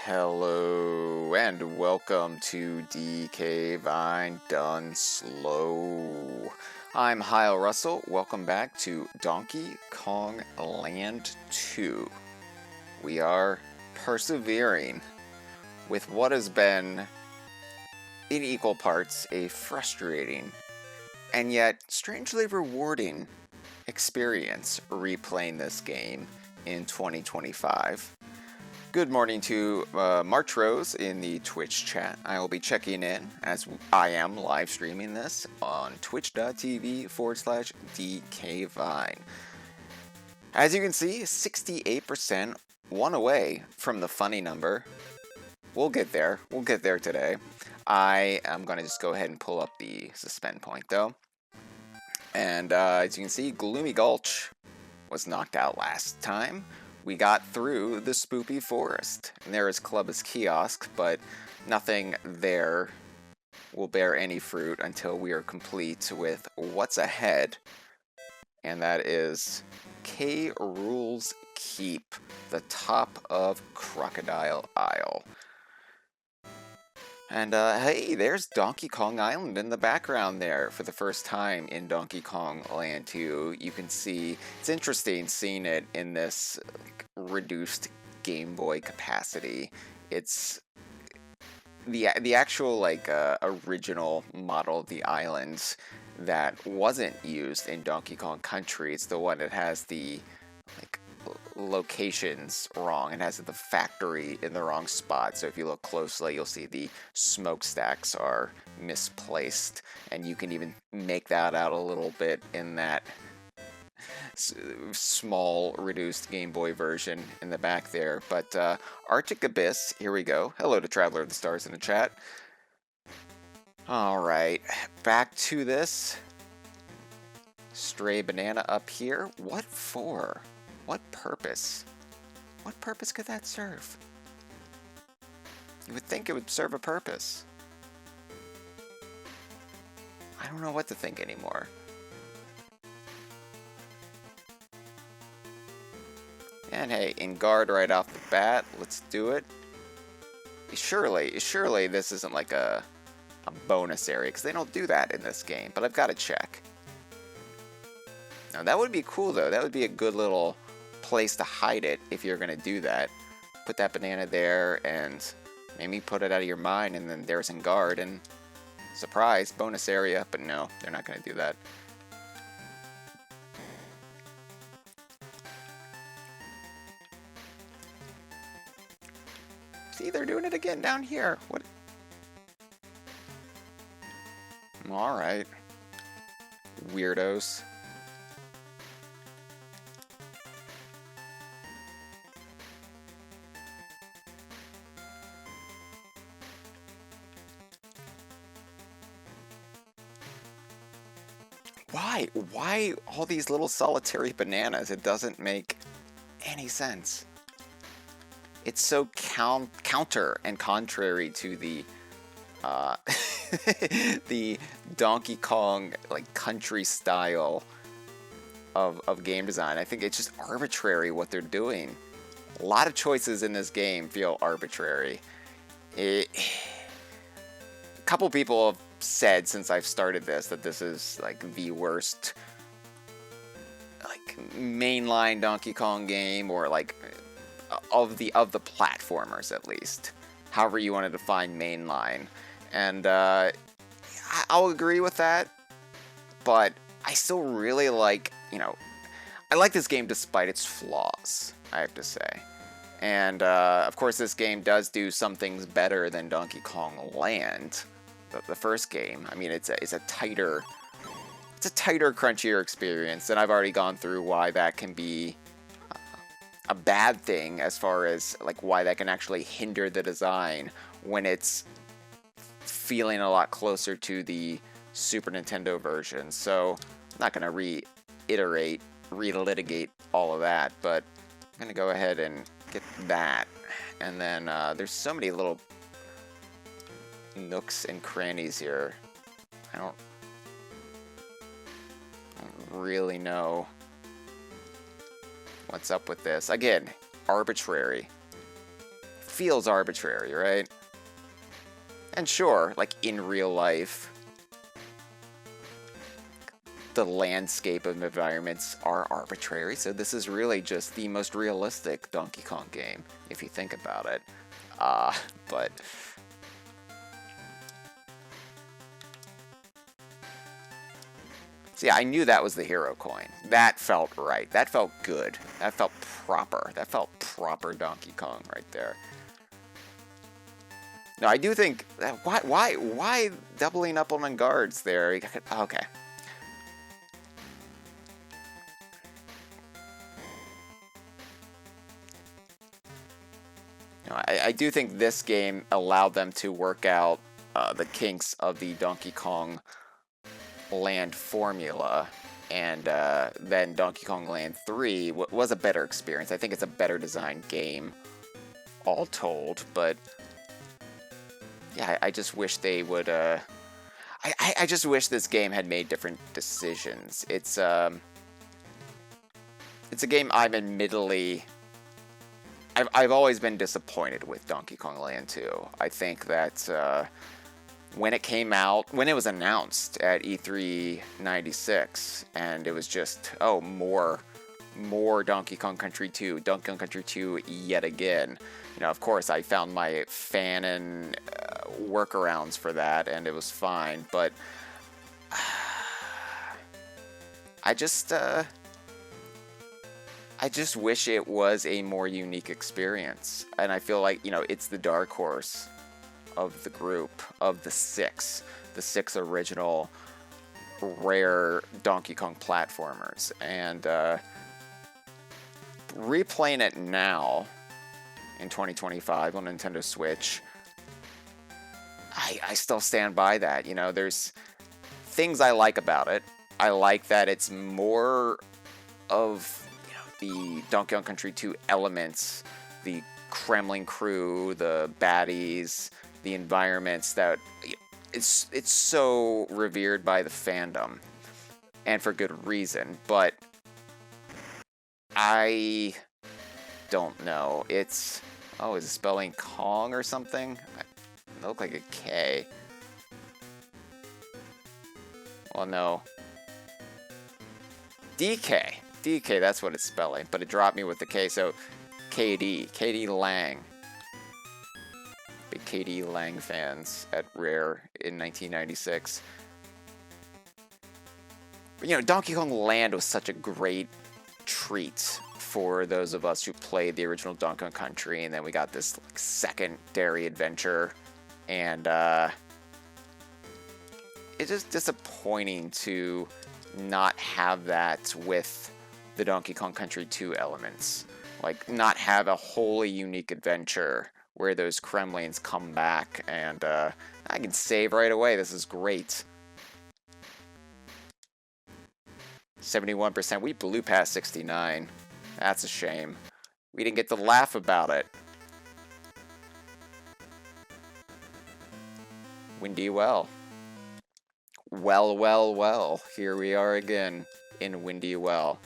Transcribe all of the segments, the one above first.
Hello and welcome to DK Vine Done Slow. I'm Hyle Russell. Welcome back to Donkey Kong Land 2. We are persevering with what has been, in equal parts, a frustrating and yet strangely rewarding experience replaying this game in 2025. Good morning to March Rose in the Twitch chat. I will be checking in as I am live streaming this on twitch.tv/DKVine. As you can see, 68%, one away from the funny number. We'll get there. We'll get there today. I am going to just go ahead and pull up the suspend point though. And as you can see, Gloomy Gulch was knocked out last time. We got through the Spoopy Forest. And there is Clubba's Kiosk, but nothing there will bear any fruit until we are complete with what's ahead. And that is K. Rool's Keep, the top of Crocodile Isle. And hey, there's Donkey Kong Island in the background there for the first time in Donkey Kong Land 2. You can see, it's interesting seeing it in this reduced Game Boy capacity. It's the actual original model of the islands that wasn't used in Donkey Kong Country. It's the one that has the locations wrong and has the factory in the wrong spot. So if you look closely, you'll see the smokestacks are misplaced, and you can even make that out a little bit in that small reduced Game Boy version in the back there. But Arctic Abyss, here we go. Hello to Traveler of the Stars in the chat. Alright, back to this. Stray banana up here. What for? What purpose? What purpose could that serve? You would think it would serve a purpose. I don't know what to think anymore. And hey, in guard right off the bat, let's do it. Surely this isn't like a bonus area, because they don't do that in this game, but I've got to check. Now that would be cool though, that would be a good little place to hide it if you're going to do that. Put that banana there and maybe put it out of your mind, and then there's in guard, and surprise, bonus area, but no, they're not going to do that. See, they're doing it again down here. What? Alright. Weirdos. Why all these little solitary bananas? It doesn't make any sense. It's so counter and contrary to the the Donkey Kong country style of game design. I think it's just arbitrary what they're doing. A lot of choices in this game feel arbitrary. A couple people have said since I've started this that this is the worst mainline Donkey Kong game, or of the platformers at least, however you want to define mainline. And I'll agree with that, but I still really I like this game despite its flaws, I have to say. And of course this game does do some things better than Donkey Kong Land, the first game. I mean, it's a tighter, crunchier experience, and I've already gone through why that can be a bad thing, as far as why that can actually hinder the design when it's feeling a lot closer to the Super Nintendo version. So I'm not gonna relitigate all of that, but I'm gonna go ahead and get that. And then there's so many little nooks and crannies here. I don't really know what's up with this. Again, arbitrary. feels arbitrary, right? And sure, like in real life, the landscape of environments are arbitrary, so this is really just the most realistic Donkey Kong game, if you think about it. But... So yeah, I knew that was the hero coin. That felt right. That felt good. That felt proper. That felt proper Donkey Kong right there. No, I do think... Why doubling up on guards there? Okay. No, I do think this game allowed them to work out the kinks of the Donkey Kong Land formula, and then Donkey Kong Land 3 was a better experience. I think it's a better designed game, all told, but yeah, I just wish they would, I just wish this game had made different decisions. It's a game I've always been disappointed with Donkey Kong Land 2. I think that when it came out, when it was announced at E3 96, and it was just, oh, more Donkey Kong Country 2, Donkey Kong Country 2 yet again. You know, of course, I found my fan and workarounds for that, and it was fine, but I just wish it was a more unique experience, and I feel like, you know, it's the dark horse of the group, of the six original rare Donkey Kong platformers, and replaying it now in 2025 on Nintendo Switch, I still stand by that. You know, there's things I like about it. I like that it's more of, you know, the Donkey Kong Country 2 elements, the Kremlin crew, the baddies, the environments that it's so revered by the fandom, and for good reason, but I don't know. It's, oh, is it spelling Kong or something? It looked like a K. Well, no. DK, that's what it's spelling, but it dropped me with the K, so KD Lang. Big KD Lang fans at Rare in 1996. But, you know, Donkey Kong Land was such a great treat for those of us who played the original Donkey Kong Country, and then we got this like, secondary adventure, and it's just disappointing to not have that with the Donkey Kong Country 2 elements. Like, not have a wholly unique adventure where those Kremlins come back, and I can save right away. This is great. 71%. We blew past 69. That's a shame. We didn't get to laugh about it. Windy Well. Well. Here we are again in Windy Well.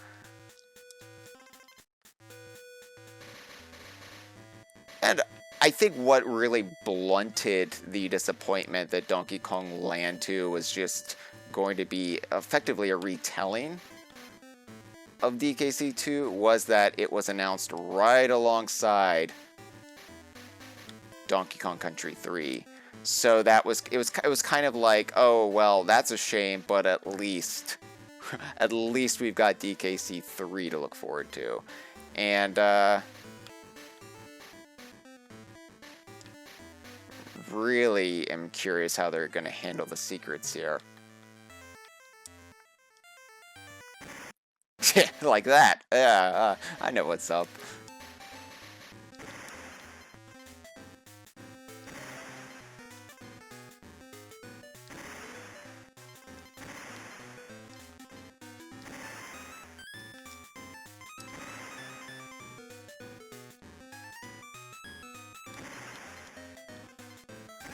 And I think what really blunted the disappointment that Donkey Kong Land 2 was just going to be effectively a retelling of DKC 2 was that it was announced right alongside Donkey Kong Country 3. So that was it was kind of like, oh well, that's a shame, but at least we've got DKC 3 to look forward to. And really am curious how they're going to handle the secrets here. Like that. Yeah, I know what's up.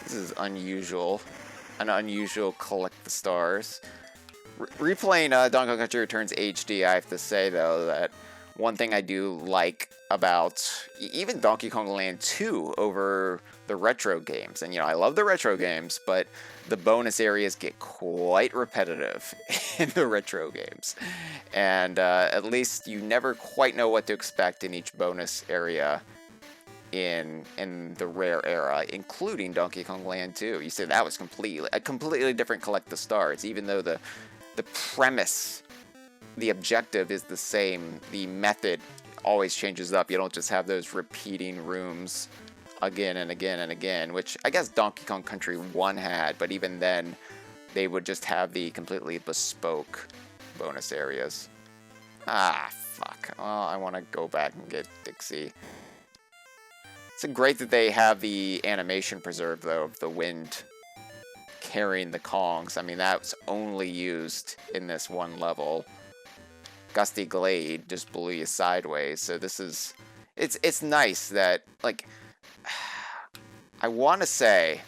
This is unusual. An unusual collect the stars. Replaying Donkey Kong Country Returns HD, I have to say, though, that one thing I do like about even Donkey Kong Land 2 over the retro games, and I love the retro games, but the bonus areas get quite repetitive in the retro games, and at least you never quite know what to expect in each bonus area in the Rare era, including Donkey Kong Land 2. You said that was a completely different collect the stars, even though the premise, the objective is the same. The method always changes up. You don't just have those repeating rooms again and again and again, which I guess Donkey Kong Country 1 had, but even then, they would just have the completely bespoke bonus areas. Ah, fuck. Well, I want to go back and get Dixie. It's great that they have the animation preserved, though, of the wind carrying the Kongs. I mean, that's only used in this one level. Gusty Glade just blew you sideways, so this is... It's nice that, like... I want to say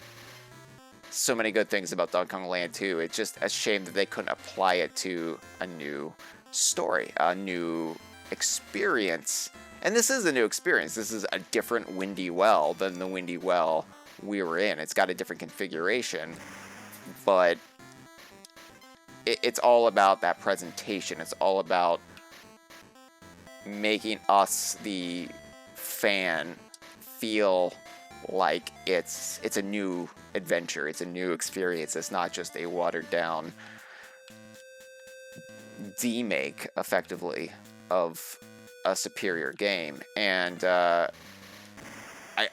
so many good things about Donkey Kong Land 2. It's just a shame that they couldn't apply it to a new story, a new experience. And this is a new experience. This is a different Windy Well than the Windy Well we were in. It's got a different configuration, but it's all about that presentation. It's all about making us, the fan, feel like it's a new adventure. It's a new experience. It's not just a watered down remake, effectively, of a superior game. And I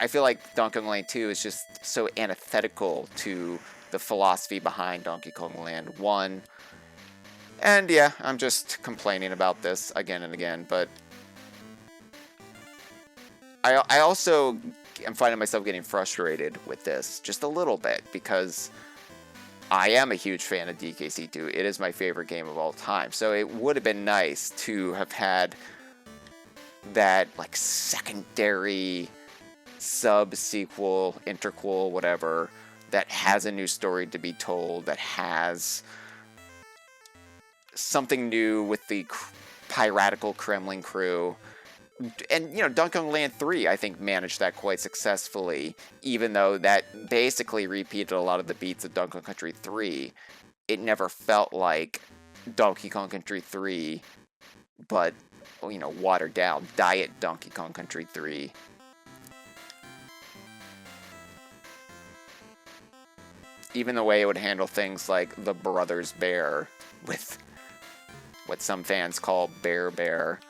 feel like Donkey Kong Land 2 is just so antithetical to the philosophy behind Donkey Kong Land 1. And yeah, I'm just complaining about this again and again, but I also am finding myself getting frustrated with this just a little bit, because I am a huge fan of DKC2. It is my favorite game of all time, so it would have been nice to have had that, like, secondary sub-sequel, interquel, whatever, that has a new story to be told, that has something new with the piratical Kremlin crew. And, Donkey Kong Land 3, I think, managed that quite successfully, even though that basically repeated a lot of the beats of Donkey Kong Country 3. It never felt like Donkey Kong Country 3, but, watered down. Diet Donkey Kong Country 3. Even the way it would handle things like the Brothers Bear, with what some fans call Bear Bear.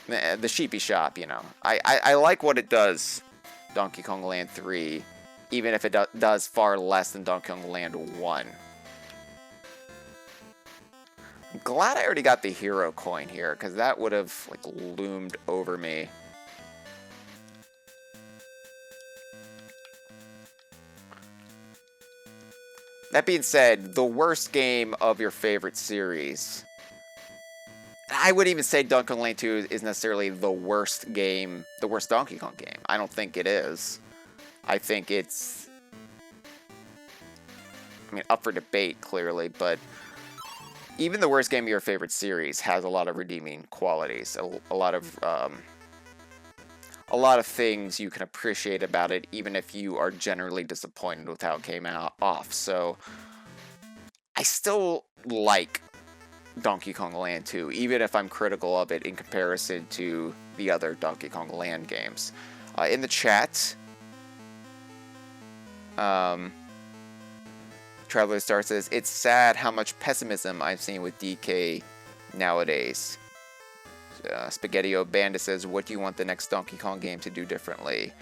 The Sheepy Shop, I like what it does, Donkey Kong Land 3, even if it does far less than Donkey Kong Land 1. I'm glad I already got the hero coin here, because that would have, loomed over me. That being said, the worst game of your favorite series... I wouldn't even say Donkey Kong Land 2 is necessarily the worst game, the worst Donkey Kong game. I don't think it is. I think it's... up for debate, clearly, but... even the worst game of your favorite series has a lot of redeeming qualities. A lot of things you can appreciate about it, even if you are generally disappointed with how it came off. So, I still like Donkey Kong Land 2, even if I'm critical of it in comparison to the other Donkey Kong Land games. In the chat, Traveler Star says, it's sad how much pessimism I've seen with DK nowadays. Spaghetti-O Bandit says, what do you want the next Donkey Kong game to do differently?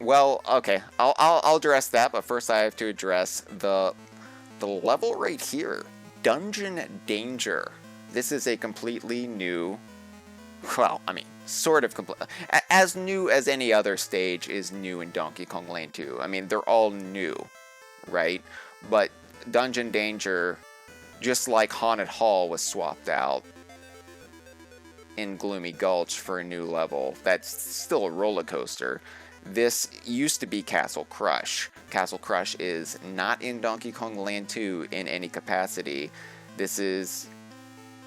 Well, okay, I'll address that, but first I have to address the level right here, Dungeon Danger. This is a completely new, well, sort of complete, as new as any other stage is new in Donkey Kong Land 2. They're all new, right? But Dungeon Danger, just like Haunted Hall was swapped out in Gloomy Gulch for a new level, that's still a roller coaster. This used to be Castle Crush. Castle Crush is not in Donkey Kong Land 2 in any capacity. This is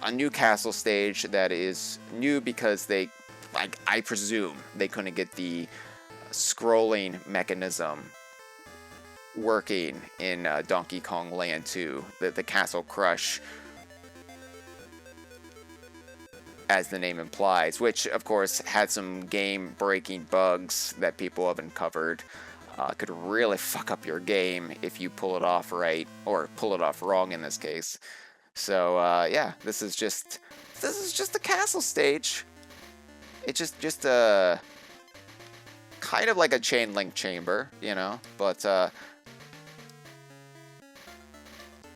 a new castle stage that is new because they, like, I presume they couldn't get the scrolling mechanism working in Donkey Kong Land 2. The Castle Crush, as the name implies, which of course had some game-breaking bugs that people have uncovered. Could really fuck up your game if you pull it off right, or pull it off wrong in this case. So yeah, this is just the castle stage. It's just a kind of like a chain link chamber, you know, but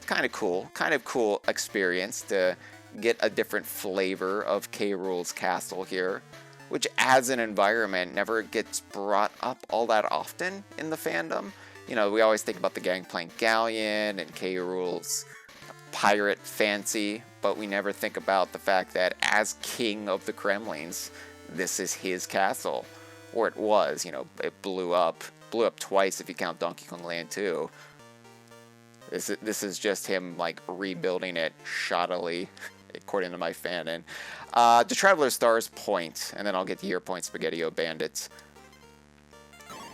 kind of cool experience to get a different flavor of K. Rool's castle here, which as an environment never gets brought up all that often in the fandom. You know, we always think about the Gangplank Galleon and K. Rool's pirate fancy, but we never think about the fact that as king of the Kremlings, this is his castle. Or it was, you know, it blew up twice if you count Donkey Kong Land 2. This is just him, like, rebuilding it shoddily, according to my fanon. The Traveler's Stars point, and then I'll get to your point, Spaghetti-O Bandits.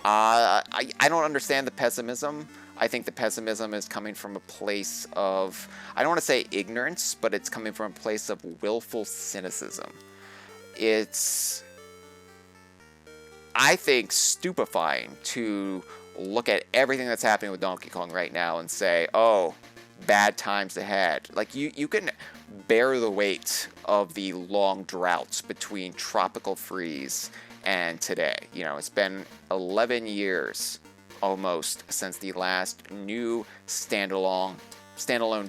I don't understand the pessimism. I think the pessimism is coming from a place of, I don't want to say ignorance, but it's coming from a place of willful cynicism. It's, I think, stupefying to look at everything that's happening with Donkey Kong right now and say, oh, bad times ahead. Like, you can bear the weight of the long droughts between Tropical Freeze and today. You know, it's been 11 years almost since the last new standalone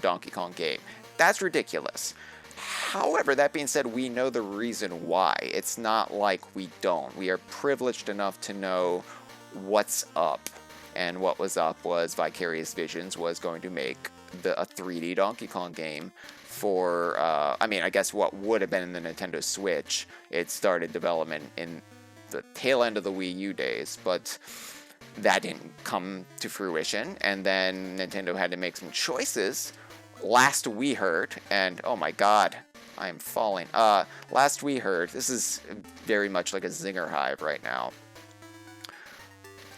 Donkey Kong game. That's ridiculous. However, that being said, we know the reason why. It's not like we don't. We are privileged enough to know what's up. And what was up was Vicarious Visions was going to make a 3D Donkey Kong game for, I mean, I guess what would have been in the Nintendo Switch. It started development in the tail end of the Wii U days, but that didn't come to fruition, and then Nintendo had to make some choices. Last we heard, and oh my god, I am falling. Last we heard, this is very much like a zinger hive right now.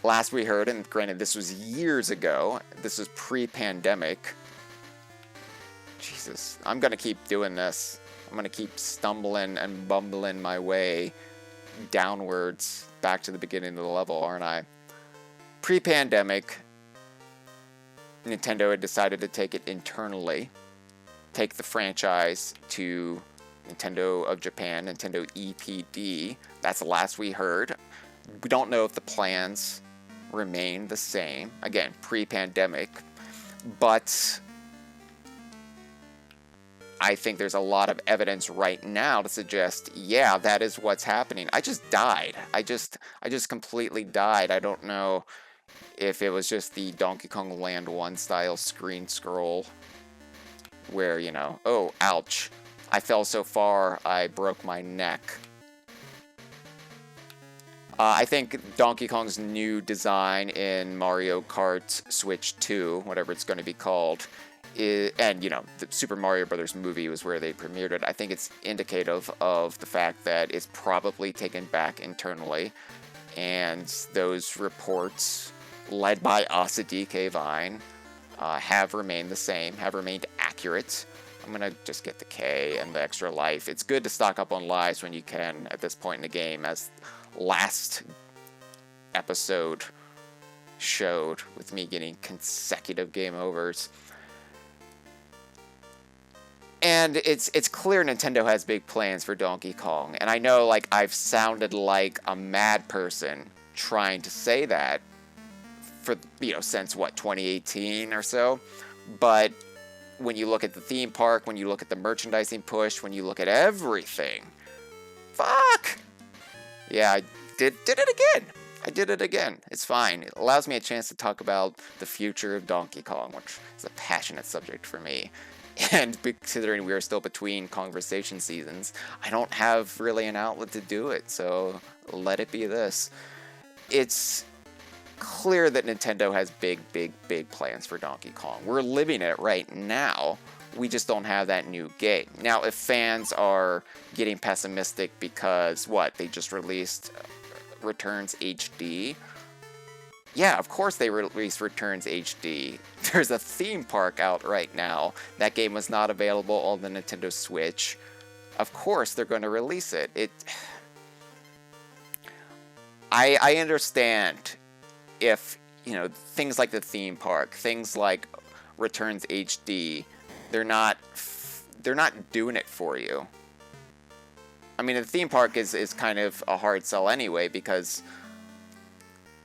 Last we heard, and granted this was years ago, this was pre-pandemic. Jesus, I'm gonna keep doing this. I'm gonna keep stumbling and bumbling my way downwards back to the beginning of the level, aren't I? Pre-pandemic, Nintendo had decided to take it internally, take the franchise to Nintendo of Japan, Nintendo EPD. That's the last we heard. We don't know if the plans remain the same. Again, pre-pandemic, but I think there's a lot of evidence right now to suggest, yeah, that is what's happening. I just died. I just completely died. I don't know if it was just the Donkey Kong Land 1 style screen scroll where, you know, oh, ouch, I fell so far, I broke my neck. I think Donkey Kong's new design in Mario Kart Switch 2, whatever it's going to be called, and, you know, the Super Mario Brothers movie was where they premiered it. I think it's indicative of the fact that it's probably taken back internally, and those reports, led by us at DK Vine, have remained the same, have remained accurate. I'm going to just get the K and the extra life. It's good to stock up on lives when you can at this point in the game, as last episode showed with me getting consecutive game overs. And it's clear Nintendo has big plans for Donkey Kong. And I know, like, I've sounded like a mad person trying to say that for, you know, since, what, 2018 or so? But when you look at the theme park, when you look at the merchandising push, when you look at everything, fuck! Yeah, I did it again. I did it again. It's fine. It allows me a chance to talk about the future of Donkey Kong, which is a passionate subject for me. And considering we are still between conversation seasons, I don't have really an outlet to do it, so let it be this. It's clear that Nintendo has big, big, big plans for Donkey Kong. We're living it right now. We just don't have that new game. Now, if fans are getting pessimistic because, what, they just released Returns HD? Yeah, of course they released Returns HD. There's a theme park out right now. That game was not available on the Nintendo Switch. Of course they're going to release it. I understand if, you know, things like the theme park, things like Returns HD, they're not doing it for you. I mean, the theme park is kind of a hard sell anyway, because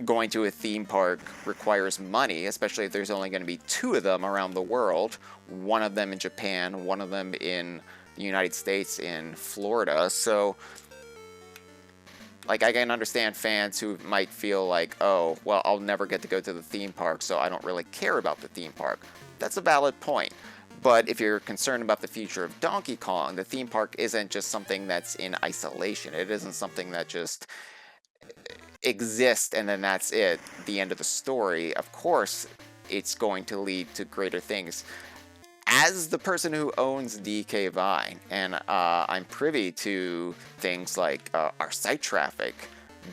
going to a theme park requires money, especially if there's only going to be 2 of them around the world. One of them in Japan, one of them in the United States, in Florida. So, like, I can understand fans who might feel like, oh, well, I'll never get to go to the theme park, so I don't really care about the theme park. That's a valid point. But if you're concerned about the future of Donkey Kong, the theme park isn't just something that's in isolation. It isn't something that just exists and then that's it, the end of the story. Of course, it's going to lead to greater things. As the person who owns DK Vine, and I'm privy to things like our site traffic,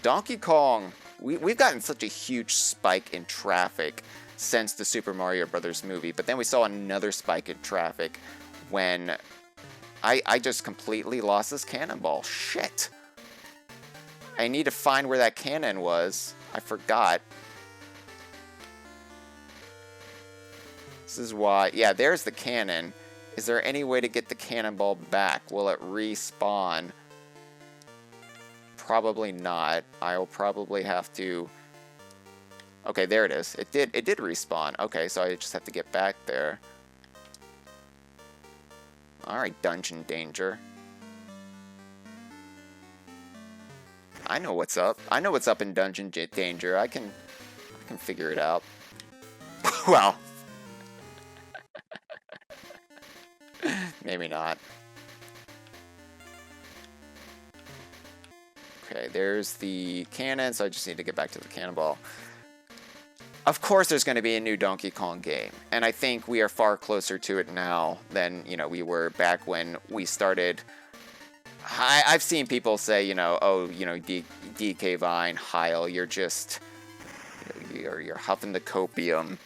Donkey Kong, we've gotten such a huge spike in traffic since the Super Mario Brothers movie, but then we saw another spike in traffic when I just completely lost this cannonball. Shit. I need to find where that cannon was. I forgot. This is why... Yeah, there's the cannon. Is there any way to get the cannonball back? Will it respawn? Probably not. I'll probably have to... Okay, there it is. It did respawn. Okay, so I just have to get back there. Alright, Dungeon Danger. I know what's up. I know what's up in Dungeon Danger. I can figure it out. Well. Maybe not. Okay, there's the cannon, so I just need to get back to the cannonball. Of course there's going to be a new Donkey Kong game, and I think we are far closer to it now than, you know, we were back when we started. I've seen people say, you know, oh, you know, DK Vine, Hyle, you're just, you know, you're huffing the copium.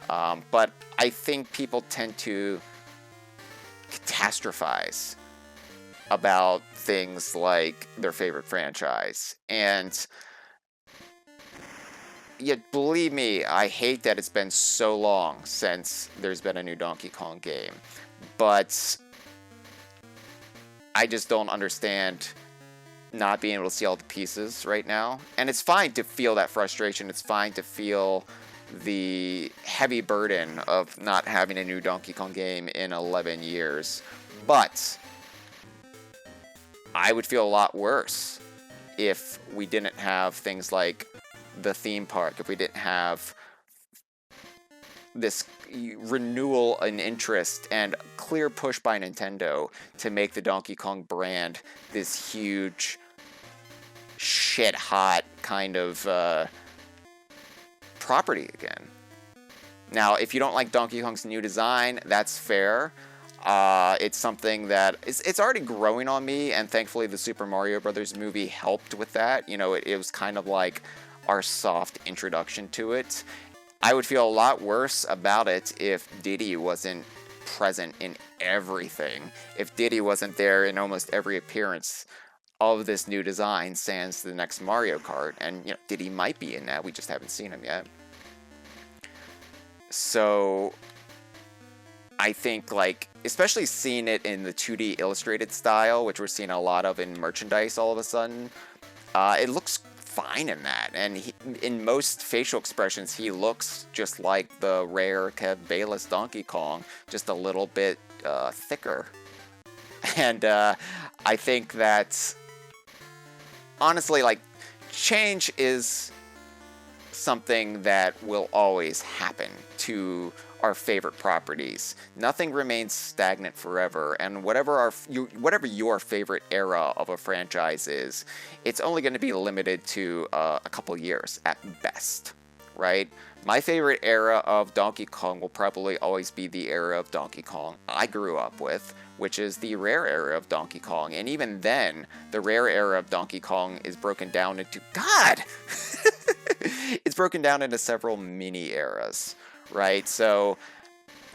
But I think people tend to catastrophize about things like their favorite franchise. And yet, believe me, I hate that it's been so long since there's been a new Donkey Kong game. But I just don't understand not being able to see all the pieces right now. And it's fine to feel that frustration. It's fine to feel the heavy burden of not having a new Donkey Kong game in 11 years. But I would feel a lot worse if we didn't have things like the theme park, if we didn't have this renewal in interest and clear push by Nintendo to make the Donkey Kong brand this huge, shit-hot kind of property again. Now, if you don't like Donkey Kong's new design, that's fair. It's something that it's already growing on me, and thankfully the Super Mario Brothers movie helped with that. You know, it was kind of like our soft introduction to it. I would feel a lot worse about it if Diddy wasn't present in everything. If Diddy wasn't there in almost every appearance of this new design, sans the next Mario Kart. And, you know, Diddy might be in that, we just haven't seen him yet. So I think, like, especially seeing it in the 2D illustrated style, which we're seeing a lot of in merchandise all of a sudden, it looks fine in that. And in most facial expressions, he looks just like the rare Kev Bayless Donkey Kong, just a little bit thicker. And I think that, honestly, like, change is something that will always happen to our favorite properties. Nothing remains stagnant forever, and whatever your favorite era of a franchise is, it's only going to be limited to a couple years at best. right? My favorite era of Donkey Kong will probably always be the era of Donkey Kong I grew up with, which is the rare era of Donkey Kong. And even then, the rare era of Donkey Kong is broken down into... God! It's broken down into several mini eras, right? So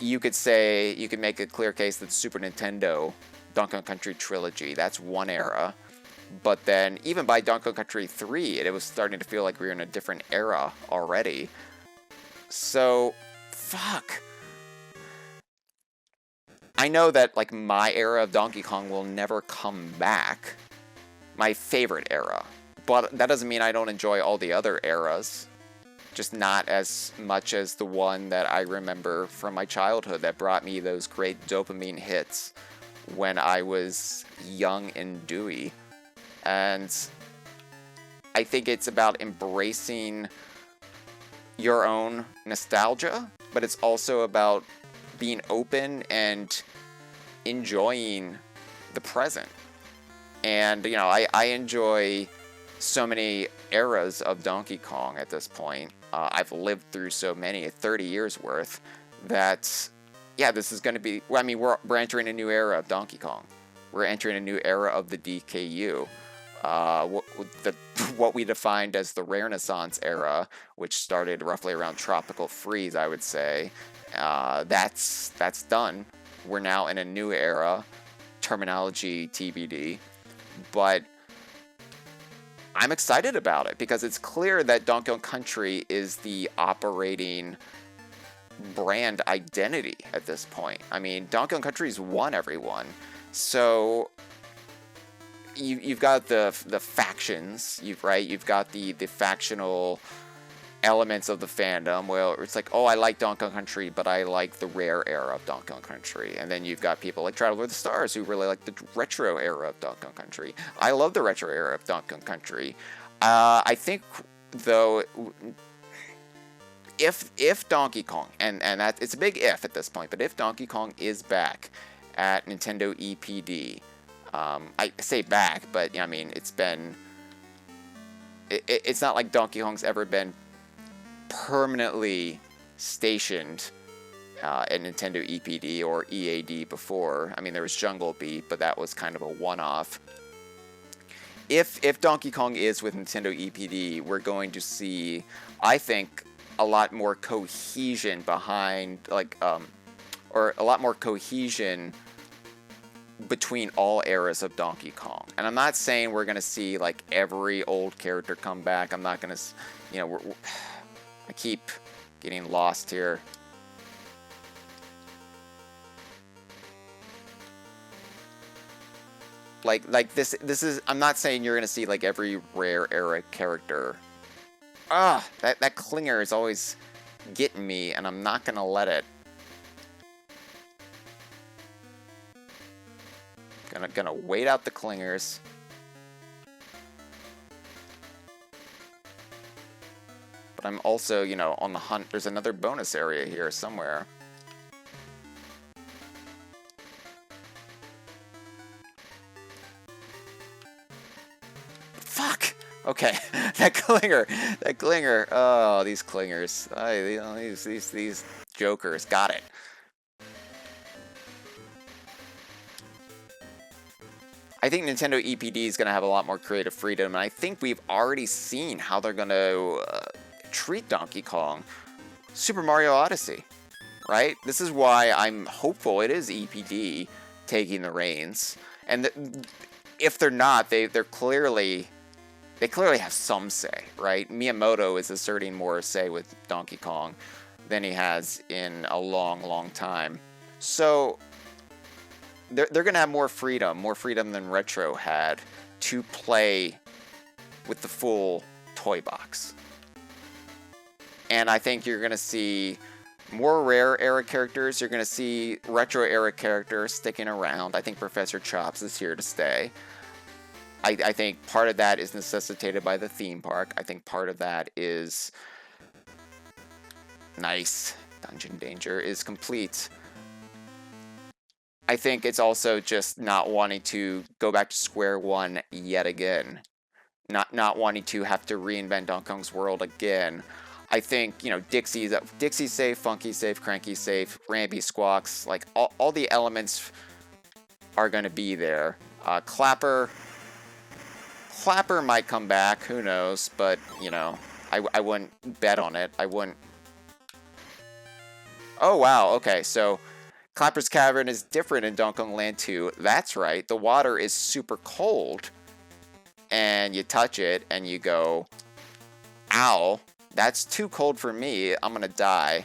you could say, you could make a clear case that Super Nintendo Donkey Kong Country Trilogy, that's one era. But then, even by Donkey Kong Country 3, it was starting to feel like we were in a different era already. So, fuck. I know that, like, my era of Donkey Kong will never come back. My favorite era. But that doesn't mean I don't enjoy all the other eras. Just not as much as the one that I remember from my childhood that brought me those great dopamine hits when I was young and dewy. And I think it's about embracing your own nostalgia, but it's also about being open and enjoying the present. And, you know, I enjoy so many eras of Donkey Kong at this point. I've lived through so many, 30 years worth, that, yeah, this is going to be, well, I mean, we're entering a new era of Donkey Kong. We're entering a new era of the DKU. What we defined as the Renaissance era, which started roughly around Tropical Freeze, I would say, that's done. We're now in a new era, terminology TBD, but I'm excited about it because it's clear that Donkey Kong Country is the operating brand identity at this point. I mean, Donkey Kong Country's won everyone, so you've got the factions, you've got the factional elements of the fandom where it's like, oh, I like Donkey Kong Country, but I like the rare era of Donkey Kong Country. And then you've got people like Traveler of the Stars who really like the retro era of Donkey Kong Country. I love the retro era of Donkey Kong Country. I think, though, if Donkey Kong, and that it's a big if at this point, but if Donkey Kong is back at Nintendo EPD, I say back, but, you know, I mean, it's been... It's not like Donkey Kong's ever been permanently stationed at Nintendo EPD or EAD before. I mean, there was Jungle Beat, but that was kind of a one-off. If Donkey Kong is with Nintendo EPD, we're going to see, I think, a lot more cohesion behind, like, or a lot more cohesion between all eras of Donkey Kong. And I'm not saying we're going to see, like, every old character come back. I'm not going to, you know, I keep getting lost here. Like this is, I'm not saying you're going to see, like, every rare era character. That clinger is always getting me, and I'm not going to let it. Gonna wait out the clingers. But I'm also, you know, on the hunt. There's another bonus area here somewhere. Fuck! Okay, that clinger. Oh, these clingers. These jokers. Got it. I think Nintendo EPD is going to have a lot more creative freedom, and I think we've already seen how they're going to treat Donkey Kong. Super Mario Odyssey, right? This is why I'm hopeful it is EPD taking the reins. And if they're not, they clearly have some say, right? Miyamoto is asserting more say with Donkey Kong than he has in a long, long time. So they're going to have more freedom than Retro had to play with the full toy box. And I think you're going to see more rare era characters. You're going to see retro era characters sticking around. I think Professor Chops is here to stay. I think part of that is necessitated by the theme park. I think part of that is nice. Dungeon Danger is complete. I think it's also just not wanting to go back to square one yet again. Not wanting to have to reinvent Donkey Kong's world again. I think, you know, Dixie's safe, Funky's safe, Cranky's safe, Ramby squawks, like all the elements are going to be there. Clapper might come back, who knows, but, you know, I wouldn't bet on it. I wouldn't. Oh, wow, okay, so Clapper's Cavern is different in Donkey Kong Land 2. That's right, the water is super cold, and you touch it, and you go, ow, that's too cold for me, I'm gonna die.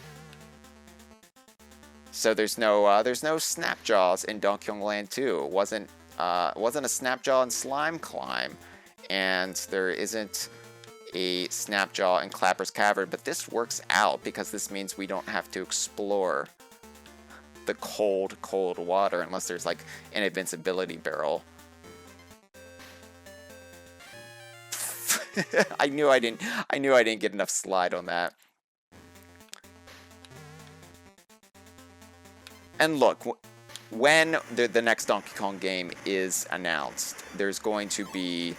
So there's no Snapjaws in Donkey Kong Land 2. It wasn't a Snapjaw in Slime Climb, and there isn't a Snapjaw in Clapper's Cavern, but this works out because this means we don't have to explore the cold water unless there's like an invincibility barrel. I knew I didn't get enough slide on that. And look, when the next Donkey Kong game is announced, there's going to be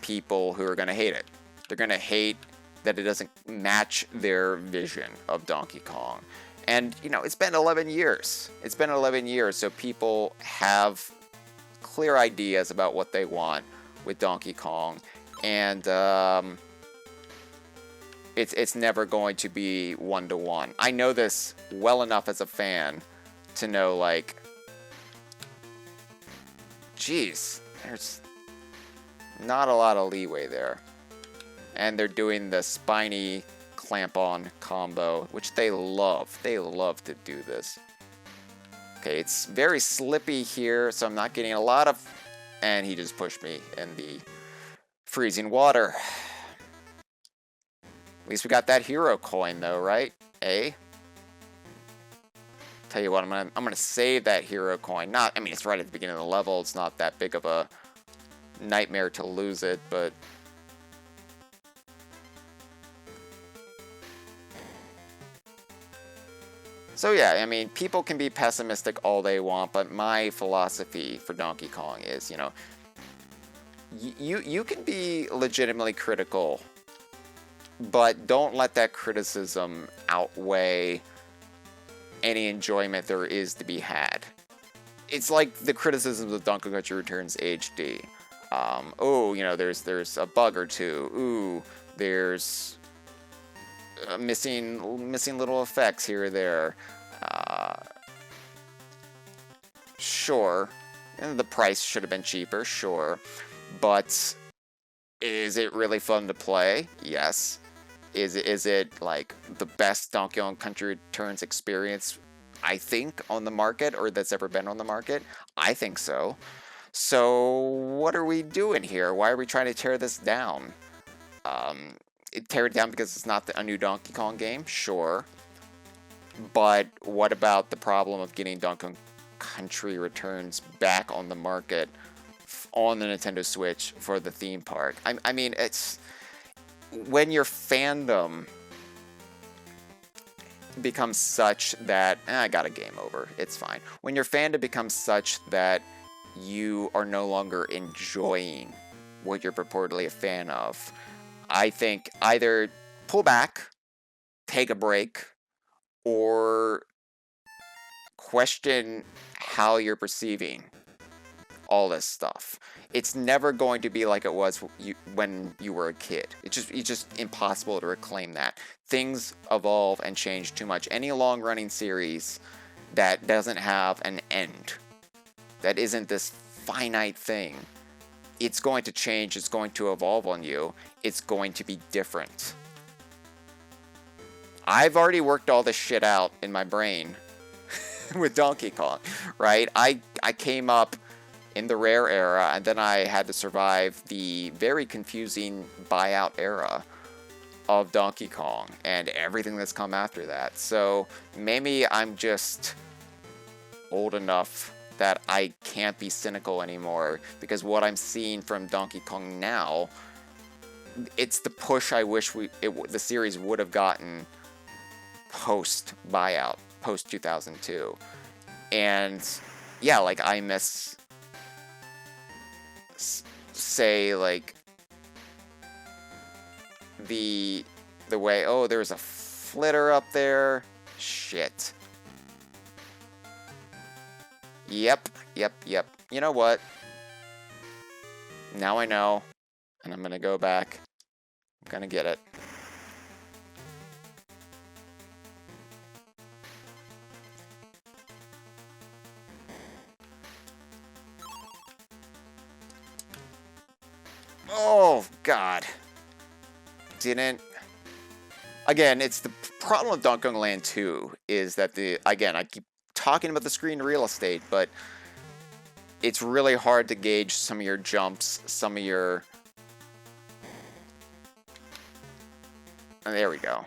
people who are going to hate it. They're going to hate that it doesn't match their vision of Donkey Kong. And, you know, it's been 11 years. It's been 11 years, so people have clear ideas about what they want with Donkey Kong. And it's never going to be one-to-one. I know this well enough as a fan to know, like, geez, there's not a lot of leeway there. And they're doing the spiny clamp-on combo, which they love. They love to do this. Okay, it's very slippy here, so I'm not getting a lot of... And he just pushed me in the freezing water. At least we got that hero coin, though, right? Eh? Tell you what, I'm gonna save that hero coin. I mean, it's right at the beginning of the level. It's not that big of a nightmare to lose it, but... So yeah, I mean, people can be pessimistic all they want, but my philosophy for Donkey Kong is, you know, you can be legitimately critical, but don't let that criticism outweigh any enjoyment there is to be had. It's like the criticisms of Donkey Kong Country Returns HD. Oh, you know, there's a bug or two. Ooh, there's missing little effects here or there. Sure, and the price should have been cheaper, sure, but is it really fun to play? Yes. Is it like the best Donkey Kong Country Returns experience, I think, on the market, or that's ever been on the market? I think so. So what are we doing here? Why are we trying to tear this down? Tear it down because it's not a new Donkey Kong game? Sure. But what about the problem of getting Donkey Kong Country Returns back on the market on the Nintendo Switch for the theme park? I mean, it's... When your fandom becomes such that... I got a game over. It's fine. When your fandom becomes such that you are no longer enjoying what you're purportedly a fan of, I think either pull back, take a break, or question how you're perceiving all this stuff. It's never going to be like it was when you were a kid. It's just impossible to reclaim that. Things evolve and change too much. Any long-running series that doesn't have an end, that isn't this finite thing, it's going to change, it's going to evolve on you, it's going to be different. I've already worked all this shit out in my brain with Donkey Kong, right? I came up in the rare era, and then I had to survive the very confusing buyout era of Donkey Kong and everything that's come after that. So maybe I'm just old enough that I can't be cynical anymore, because what I'm seeing from Donkey Kong now, it's the push I wish the series would have gotten post buyout, post 2002. And yeah, like I miss, say, like the the way. Oh, there's a flitter up there. Shit. Yep. You know what? Now I know. And I'm gonna go back. I'm gonna get it. Oh, God. Didn't... Again, it's the problem with Donkey Kong Land 2 is that again, I keep talking about the screen real estate, but it's really hard to gauge some of your jumps, some of your... Oh, there we go.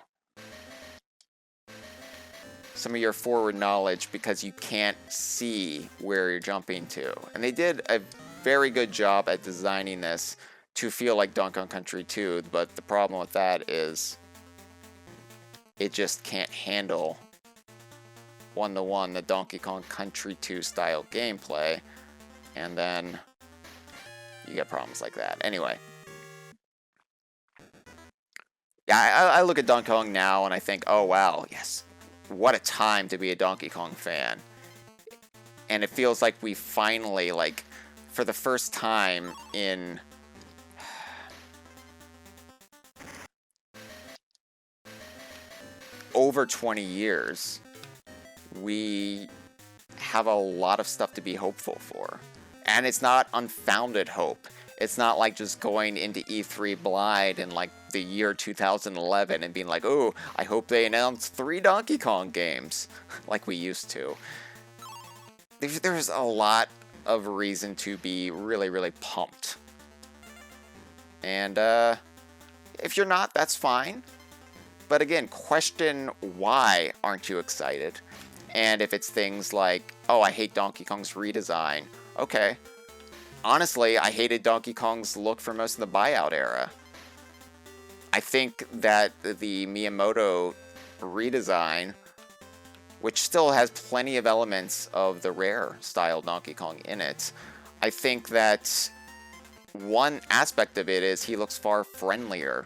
Some of your forward knowledge because you can't see where you're jumping to. And they did a very good job at designing this to feel like Donkey Kong Country 2, but the problem with that is it just can't handle one-to-one the Donkey Kong Country 2 style gameplay, and then you get problems like that. Anyway. Yeah, I look at Donkey Kong now and I think, oh wow, yes, what a time to be a Donkey Kong fan. And it feels like we finally, like, for the first time in... over 20 years, we have a lot of stuff to be hopeful for. And it's not unfounded hope. It's not like just going into E3 blind in like the year 2011 and being like, oh, I hope they announce 3 Donkey Kong games like we used to. There's a lot of reason to be really, really pumped. And if you're not, that's fine. But again, question why aren't you excited? And if it's things like, oh, I hate Donkey Kong's redesign. Okay. Honestly, I hated Donkey Kong's look for most of the buyout era. I think that the Miyamoto redesign, which still has plenty of elements of the Rare style Donkey Kong in it, I think that one aspect of it is he looks far friendlier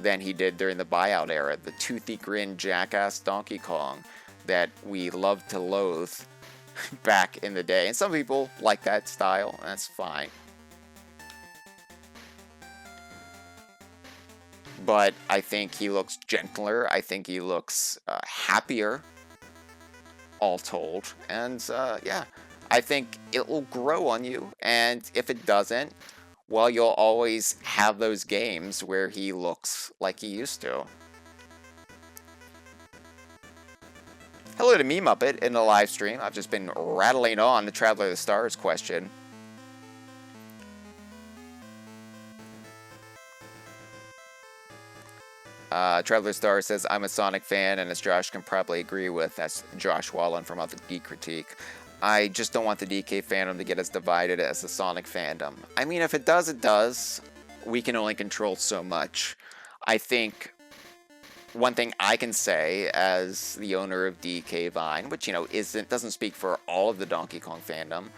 than he did during the buyout era. The toothy grin jackass Donkey Kong that we loved to loathe back in the day. And some people like that style, and that's fine. But I think he looks gentler. I think he looks happier, all told. And yeah, I think it will grow on you. And if it doesn't, well, you'll always have those games where he looks like he used to. Hello to me, Muppet, in the live stream. I've just been rattling on the Traveler of the Stars question. Traveler of the Stars says, I'm a Sonic fan, and as Josh can probably agree with, that's Josh Wallen from Other Geek Critique. I just don't want the DK fandom to get as divided as the Sonic fandom. I mean, if it does, it does. We can only control so much. I think one thing I can say as the owner of DK Vine, which, you know, doesn't speak for all of the Donkey Kong fandom,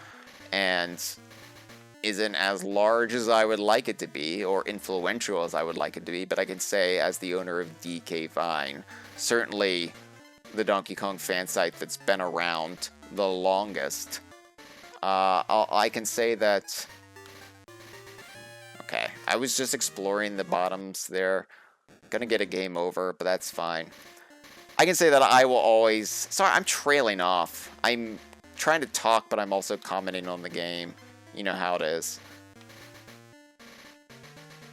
and isn't as large as I would like it to be, or influential as I would like it to be, but I can say as the owner of DK Vine, certainly the Donkey Kong fan site that's been around the longest, I can say that... Okay, I was just exploring the bottoms there. Gonna get a game over, but that's fine. I can say that I will always... Sorry, I'm trailing off. I'm trying to talk, but I'm also commenting on the game. You know how it is.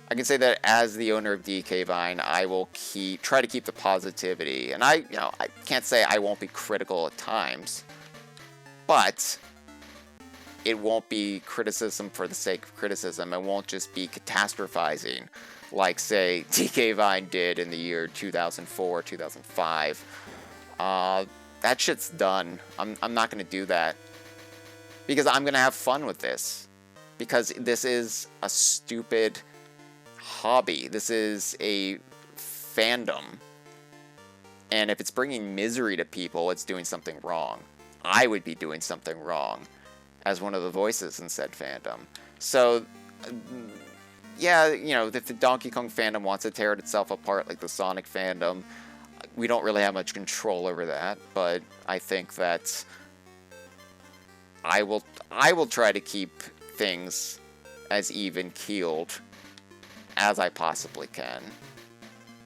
I can say that as the owner of DK Vine, I will try to keep the positivity. And I can't say I won't be critical at times. But it won't be criticism for the sake of criticism. It won't just be catastrophizing like, say, DK Vine did in the year 2004, 2005. That shit's done. I'm not going to do that. Because I'm going to have fun with this. Because this is a stupid hobby. This is a fandom. And if it's bringing misery to people, it's doing something wrong. I would be doing something wrong as one of the voices in said fandom. So yeah, you know, if the Donkey Kong fandom wants to tear itself apart like the Sonic fandom, we don't really have much control over that, but I think that I will try to keep things as even-keeled as I possibly can.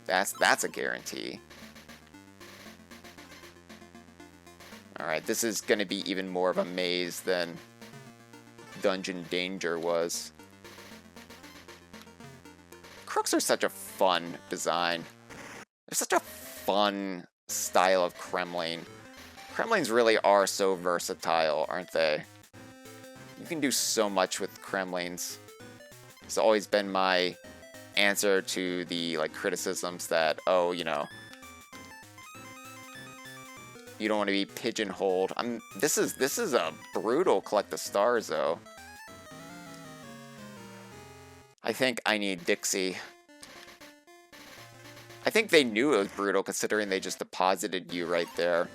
That's a guarantee. Alright, this is going to be even more of a maze than Dungeon Danger was. Crooks are such a fun design. They're such a fun style of Kremling. Kremlings really are so versatile, aren't they? You can do so much with Kremlings. It's always been my answer to the criticisms that, oh, you know, you don't want to be pigeonholed. This is a brutal collect the stars though. I think I need Dixie. I think they knew it was brutal considering they just deposited you right there.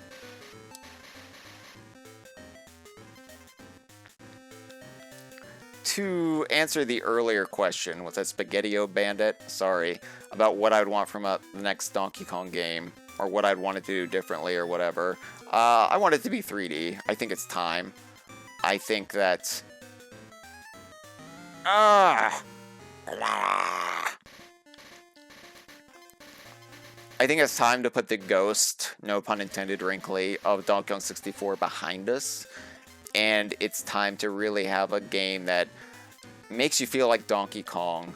To answer the earlier question, was that Spaghetti-O Bandit? Sorry, about what I would want from the next Donkey Kong game, or what I'd want it to do differently, or whatever. I want it to be 3D. I think it's time. I think that... I think it's time to put the ghost, no pun intended, wrinkly, of Donkey Kong 64 behind us. And it's time to really have a game that makes you feel like Donkey Kong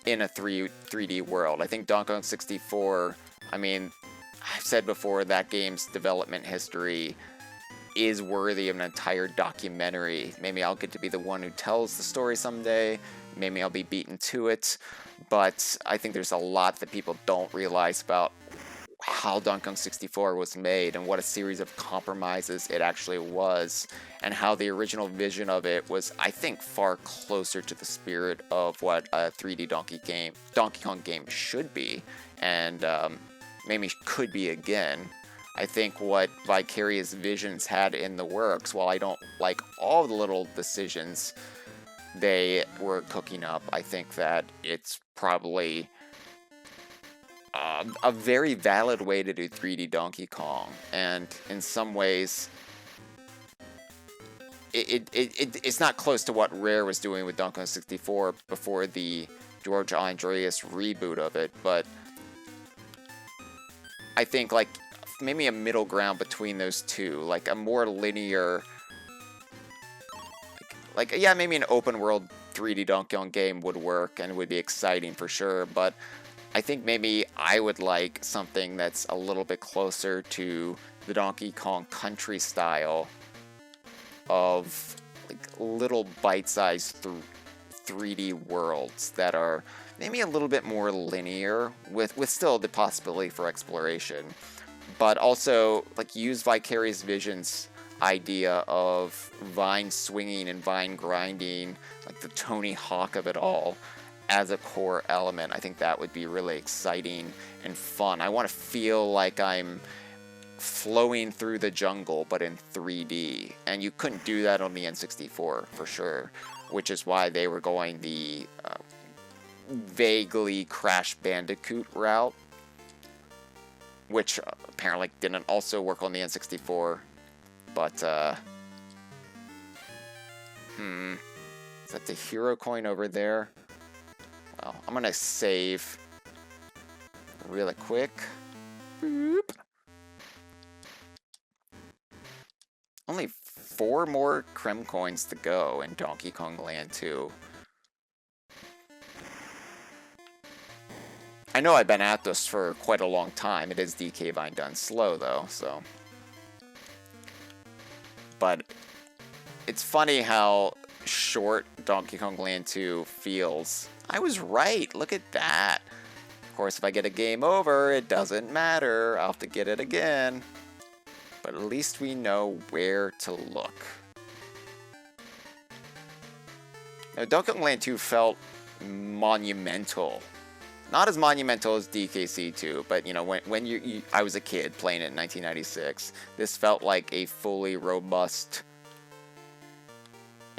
in a 3D world. I think Donkey Kong 64, I mean, I've said before, that game's development history is worthy of an entire documentary. Maybe I'll get to be the one who tells the story someday. Maybe I'll be beaten to it. But I think there's a lot that people don't realize about how Donkey Kong 64 was made and what a series of compromises it actually was, and how the original vision of it was, I think, far closer to the spirit of what a 3D Donkey Kong game should be, and maybe could be again. I think what Vicarious Visions had in the works, while I don't like all the little decisions they were cooking up, I think that it's probably a very valid way to do 3D Donkey Kong, and in some ways, it's not close to what Rare was doing with Donkey Kong 64 before the George Andreas reboot of it, but I think maybe a middle ground between those two, like a more linear, yeah, maybe an open world 3D Donkey Kong game would work and would be exciting for sure, but I think maybe I would like something that's a little bit closer to the Donkey Kong Country style of little bite-sized 3D worlds that are maybe a little bit more linear with still the possibility for exploration, but also use Vicarious Visions idea of vine swinging and vine grinding, the Tony Hawk of it all, as a core element. I think that would be really exciting and fun. I want to feel like I'm flowing through the jungle, but in 3D. And you couldn't do that on the N64, for sure. Which is why they were going the vaguely Crash Bandicoot route. Which apparently didn't also work on the N64. But, is that the hero coin over there? Well, I'm gonna save really quick. Boop. Only 4 more Krem coins to go in Donkey Kong Land 2. I know I've been at this for quite a long time. It is DK Vine done slow though, so. But it's funny how short Donkey Kong Land 2 feels. I was right, look at that. Of course, if I get a game over, it doesn't matter. I'll have to get it again. But at least we know where to look. Now, Donkey Kong Land 2 felt monumental. Not as monumental as DKC 2, but you know, when I was a kid playing it in 1996, this felt like a fully robust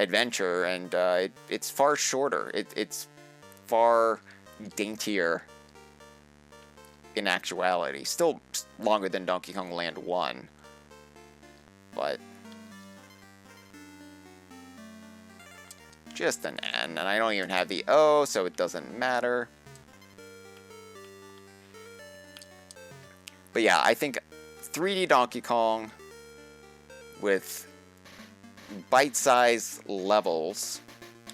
adventure, and it's far shorter. It's far daintier in actuality. Still longer than Donkey Kong Land 1, but just an N, and I don't even have the O, so it doesn't matter. But yeah, I think 3D Donkey Kong with bite-sized levels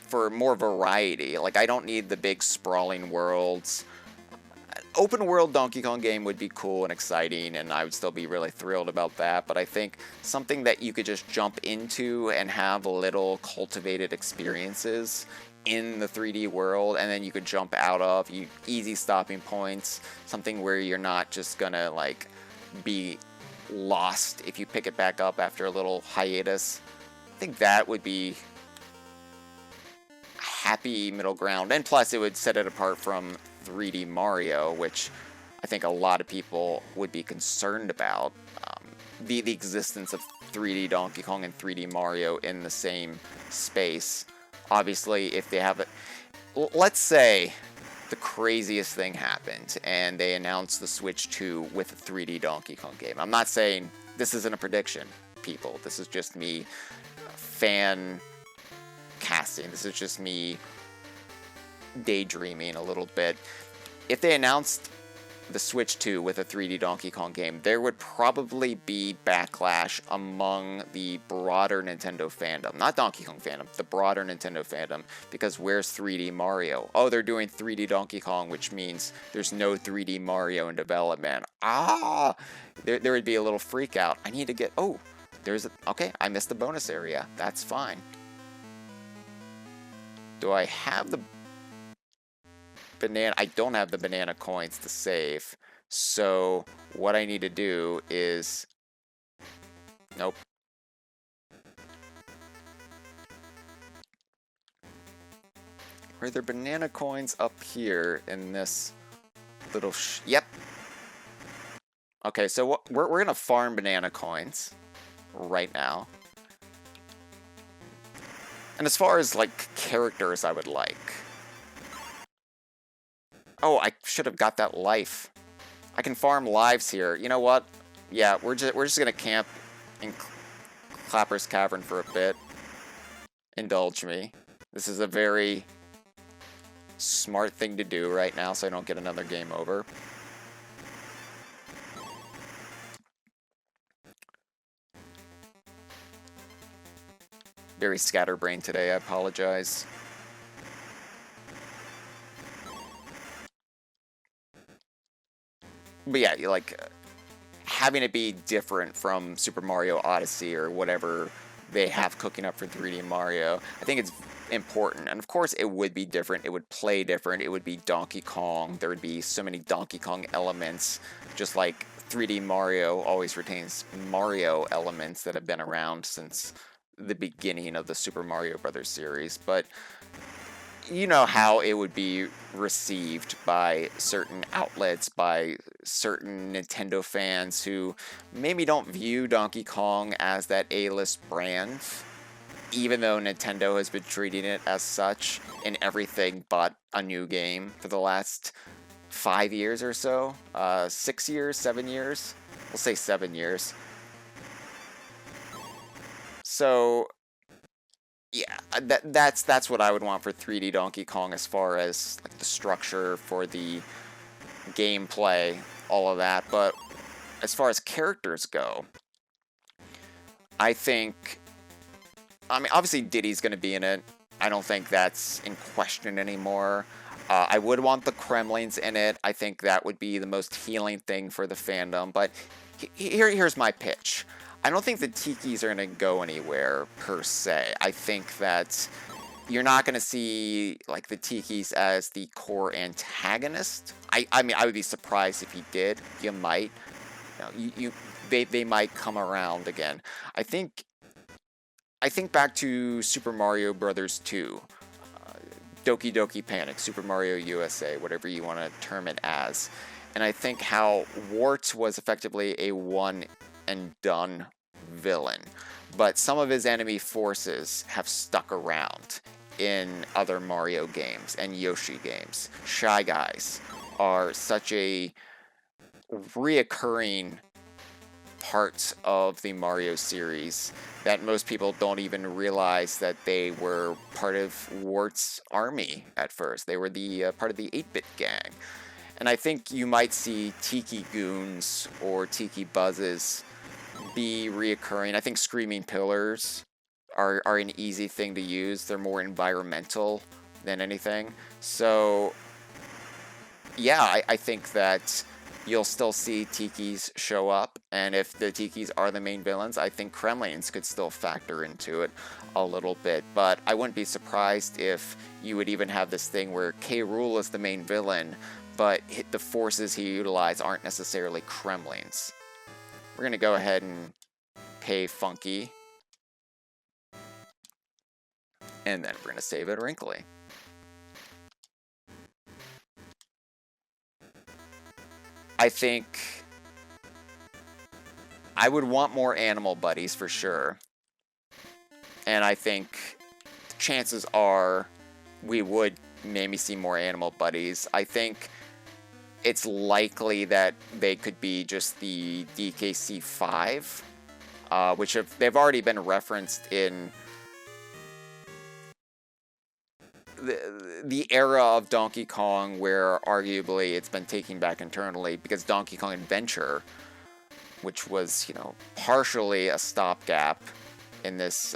for more variety. Like, I don't need the big sprawling worlds. An open world Donkey Kong game would be cool and exciting, and I would still be really thrilled about that, but I think something that you could just jump into and have little cultivated experiences in the 3D world, and then you could jump out of, easy stopping points, something where you're not just gonna, like, be lost if you pick it back up after a little hiatus. I think that would be a happy middle ground, and plus it would set it apart from 3D Mario, which I think a lot of people would be concerned about. The existence of 3D Donkey Kong and 3D Mario in the same space. Obviously, if they have it, let's say the craziest thing happened and they announced the Switch 2 with a 3D Donkey Kong game. I'm not saying this isn't a prediction, people. This is just me fan casting. This is just me daydreaming a little bit. If they announced the Switch 2 with a 3D Donkey Kong game, there would probably be backlash among the broader Nintendo fandom. Not Donkey Kong fandom, the broader Nintendo fandom, because where's 3D Mario? Oh, they're doing 3D Donkey Kong, which means there's no 3D Mario in development. There would be a little freak out. I need to get, okay, I missed the bonus area. That's fine. Do I have the banana? I don't have the banana coins to save, so what I need to do is, nope. Are there banana coins up here in this little yep. Okay, so we're gonna farm banana coins right now. And as far as like characters I would like, oh, I should have got that life. I can farm lives here. You know what? Yeah, we're just gonna camp in Clapper's Cavern for a bit. Indulge me. This is a very smart thing to do right now, so I don't get another game over. Very scatterbrained today. I apologize. But yeah, you like having it be different from Super Mario Odyssey or whatever they have cooking up for 3D Mario. I think it's important. And of course it would be different. It would play different. It would be Donkey Kong. There would be so many Donkey Kong elements, just like 3D Mario always retains Mario elements that have been around since the beginning of the Super Mario Brothers series. But you know how it would be received by certain outlets, by certain Nintendo fans who maybe don't view Donkey Kong as that A-list brand, even though Nintendo has been treating it as such in everything but a new game for the last 5 years or so. 6 years, 7 years? We'll say 7 years. So yeah, that's what I would want for 3D Donkey Kong as far as like the structure for the gameplay, all of that. But as far as characters go, I think, I mean, obviously Diddy's going to be in it. I don't think that's in question anymore. I would want the Kremlings in it. I think that would be the most healing thing for the fandom. But here's my pitch. I don't think the Tikis are going to go anywhere, per se. I think that you're not going to see, like, the Tikis as the core antagonist. I mean, I would be surprised if you did. You might. You know, they might come around again. I think back to Super Mario Brothers 2. Doki Doki Panic, Super Mario USA, whatever you want to term it as. And I think how Wart was effectively a one-and-done villain. but some of his enemy forces have stuck around in other Mario games and Yoshi games. Shy Guys are such a reoccurring part of the Mario series that most people don't even realize that they were part of Wart's army at first. They were the part of the 8-bit gang. And I think you might see Tiki Goons or Tiki Buzzes be reoccurring. I think Screaming Pillars are an easy thing to use. They're more environmental than anything. So, yeah, I think that you'll still see Tikis show up, and if the Tikis are the main villains, I think Kremlings could still factor into it a little bit, but I wouldn't be surprised if you would even have this thing where K. Rool is the main villain, but the forces he utilizes aren't necessarily Kremlings. We're going to go ahead and pay Funky, and then we're going to save it wrinkly. I think I would want more animal buddies for sure. And I think chances are we would maybe see more animal buddies. I think it's likely that they could be just the DKC-5, which they've already been referenced in the era of Donkey Kong, where arguably it's been taken back internally, because Donkey Kong Adventure, which was, partially a stopgap in this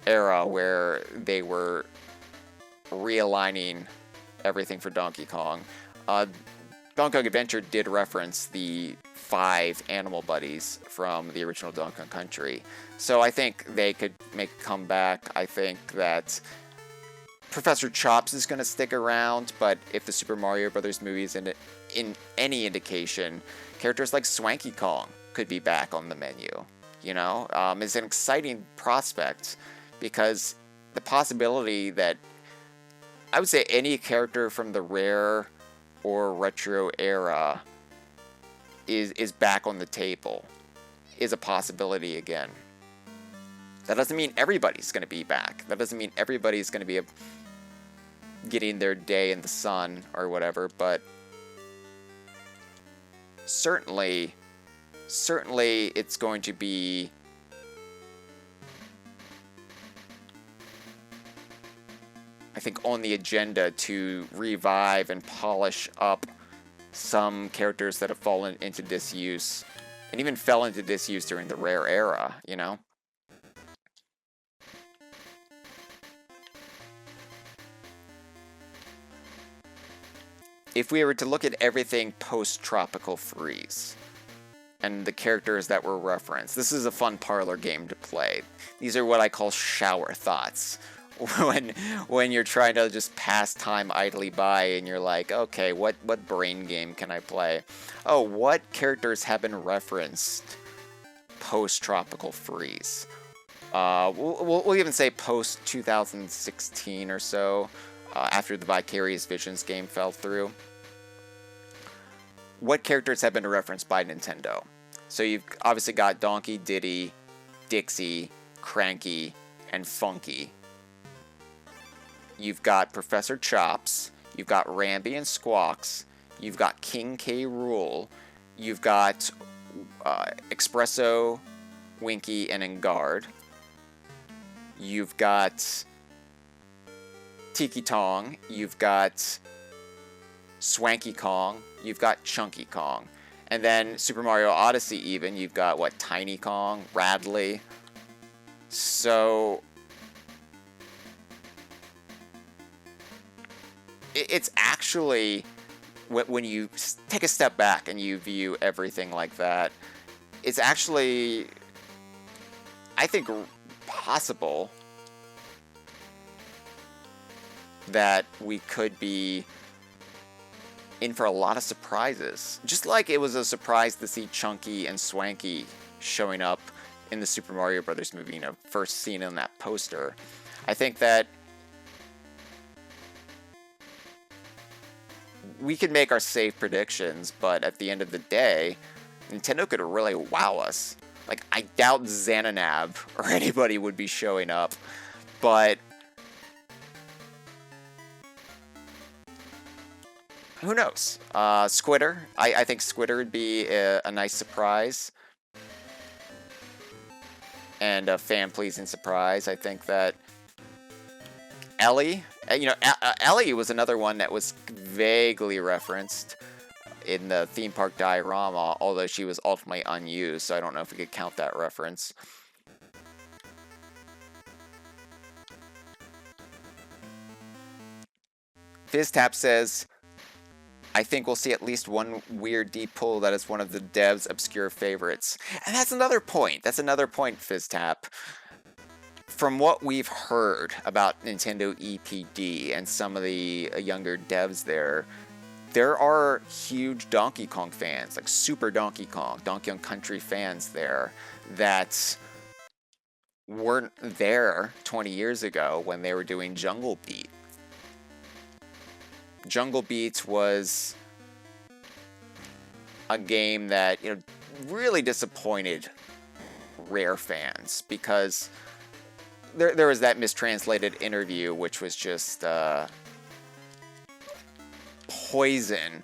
era where they were realigning everything for Donkey Kong. Donkey Kong Adventure did reference the 5 animal buddies from the original Donkey Kong Country. So I think they could make a comeback. I think that Professor Chops is going to stick around, but if the Super Mario Brothers movie is in any indication, characters like Swanky Kong could be back on the menu. It's an exciting prospect, because the possibility that I would say any character from the Rare or Retro era is back on the table is a possibility again. That doesn't mean everybody's going to be back. That doesn't mean everybody's going to be getting their day in the sun or whatever, but certainly it's going to be I think on the agenda to revive and polish up some characters that have fallen into disuse, and even fell into disuse during the Rare era, If we were to look at everything post-Tropical Freeze, and the characters that were referenced, this is a fun parlor game to play. These are what I call shower thoughts. When you're trying to just pass time idly by, and you're like, okay, what brain game can I play? Oh, what characters have been referenced post-Tropical Freeze? We'll even say post-2016 or so, after the Vicarious Visions game fell through. What characters have been referenced by Nintendo? So you've obviously got Donkey, Diddy, Dixie, Cranky, and Funky. You've got Professor Chops, you've got Rambi and Squawks, you've got King K. Rool, you've got Espresso, Winky, and Engard. You've got Tiki Tong, you've got Swanky Kong, you've got Chunky Kong. And then Super Mario Odyssey even, you've got, Tiny Kong, Radley. So it's actually, when you take a step back and you view everything like that, it's actually, I think, possible that we could be in for a lot of surprises. Just like it was a surprise to see Chunky and Swanky showing up in the Super Mario Brothers movie, first seen in that poster. I think that we could make our safe predictions, but at the end of the day, Nintendo could really wow us Like, I doubt Xananab or anybody would be showing up, but who knows? Squitter. I think Squitter would be a nice surprise. And a fan-pleasing surprise. I think that Ellie, Ellie was another one that was vaguely referenced in the theme park diorama, although she was ultimately unused, so I don't know if we could count that reference. FizzTap says, I think we'll see at least one weird deep pull that is one of the devs' obscure favorites. And that's another point. That's another point, FizzTap. From what we've heard about Nintendo EPD and some of the younger devs there are huge Donkey Kong fans, like super Donkey Kong Country fans there that weren't there 20 years ago when they were doing Jungle Beat. Jungle Beat was a game that, really disappointed Rare fans because there was that mistranslated interview, which was just poison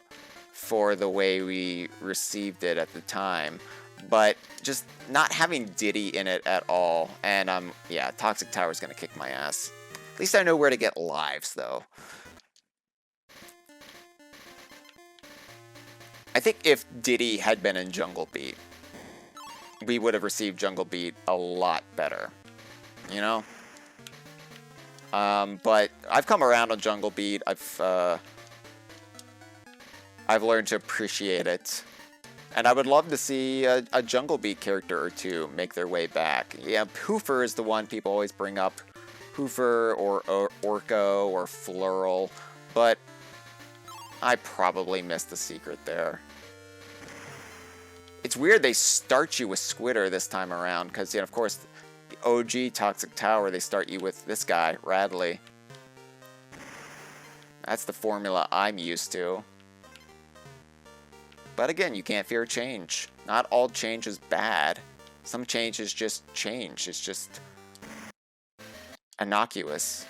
for the way we received it at the time. But just not having Diddy in it at all, and yeah, Toxic Tower's gonna kick my ass. At least I know where to get lives, though. I think if Diddy had been in Jungle Beat, we would have received Jungle Beat a lot better, but I've come around on Jungle Beat. I've learned to appreciate it, and I would love to see a Jungle Beat character or two make their way back. Yeah, Hoofer is the one people always bring up, Hoofer or Orko or Flurl, but I probably missed the secret there. It's weird they start you with Squitter this time around, because, of course, the OG Toxic Tower, they start you with this guy, Radley. That's the formula I'm used to. But again, you can't fear change. Not all change is bad. Some change is just change. It's just innocuous.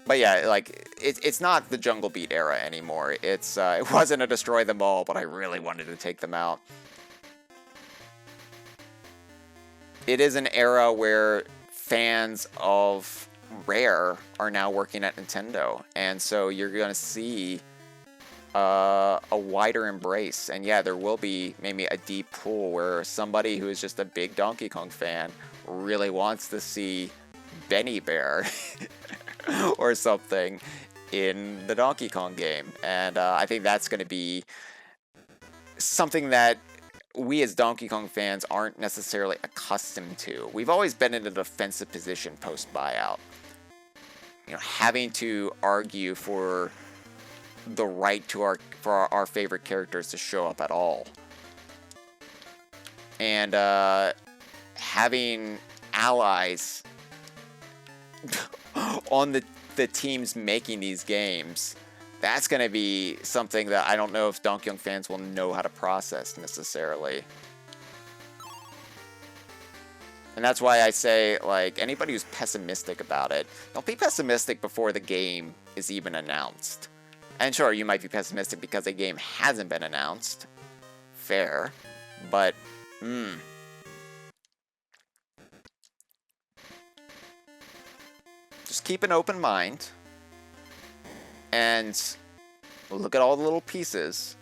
But yeah, like, it's not the Jungle Beat era anymore. It wasn't a destroy them all, but I really wanted to take them out. It is an era where fans of Rare are now working at Nintendo, and so you're going to see a wider embrace. And yeah, there will be maybe a deep pool where somebody who is just a big Donkey Kong fan really wants to see Benny Bear or something in the Donkey Kong game. And I think that's going to be something that we as Donkey Kong fans aren't necessarily accustomed to. We've always been in a defensive position post-buyout. Having to argue for the right to for our favorite characters to show up at all. And having allies on the teams making these games, that's going to be something that I don't know if Donkey Kong fans will know how to process necessarily. And that's why I say, like, anybody who's pessimistic about it, don't be pessimistic before the game is even announced. And sure, you might be pessimistic because a game hasn't been announced. Fair. But, just keep an open mind. And look at all the little pieces.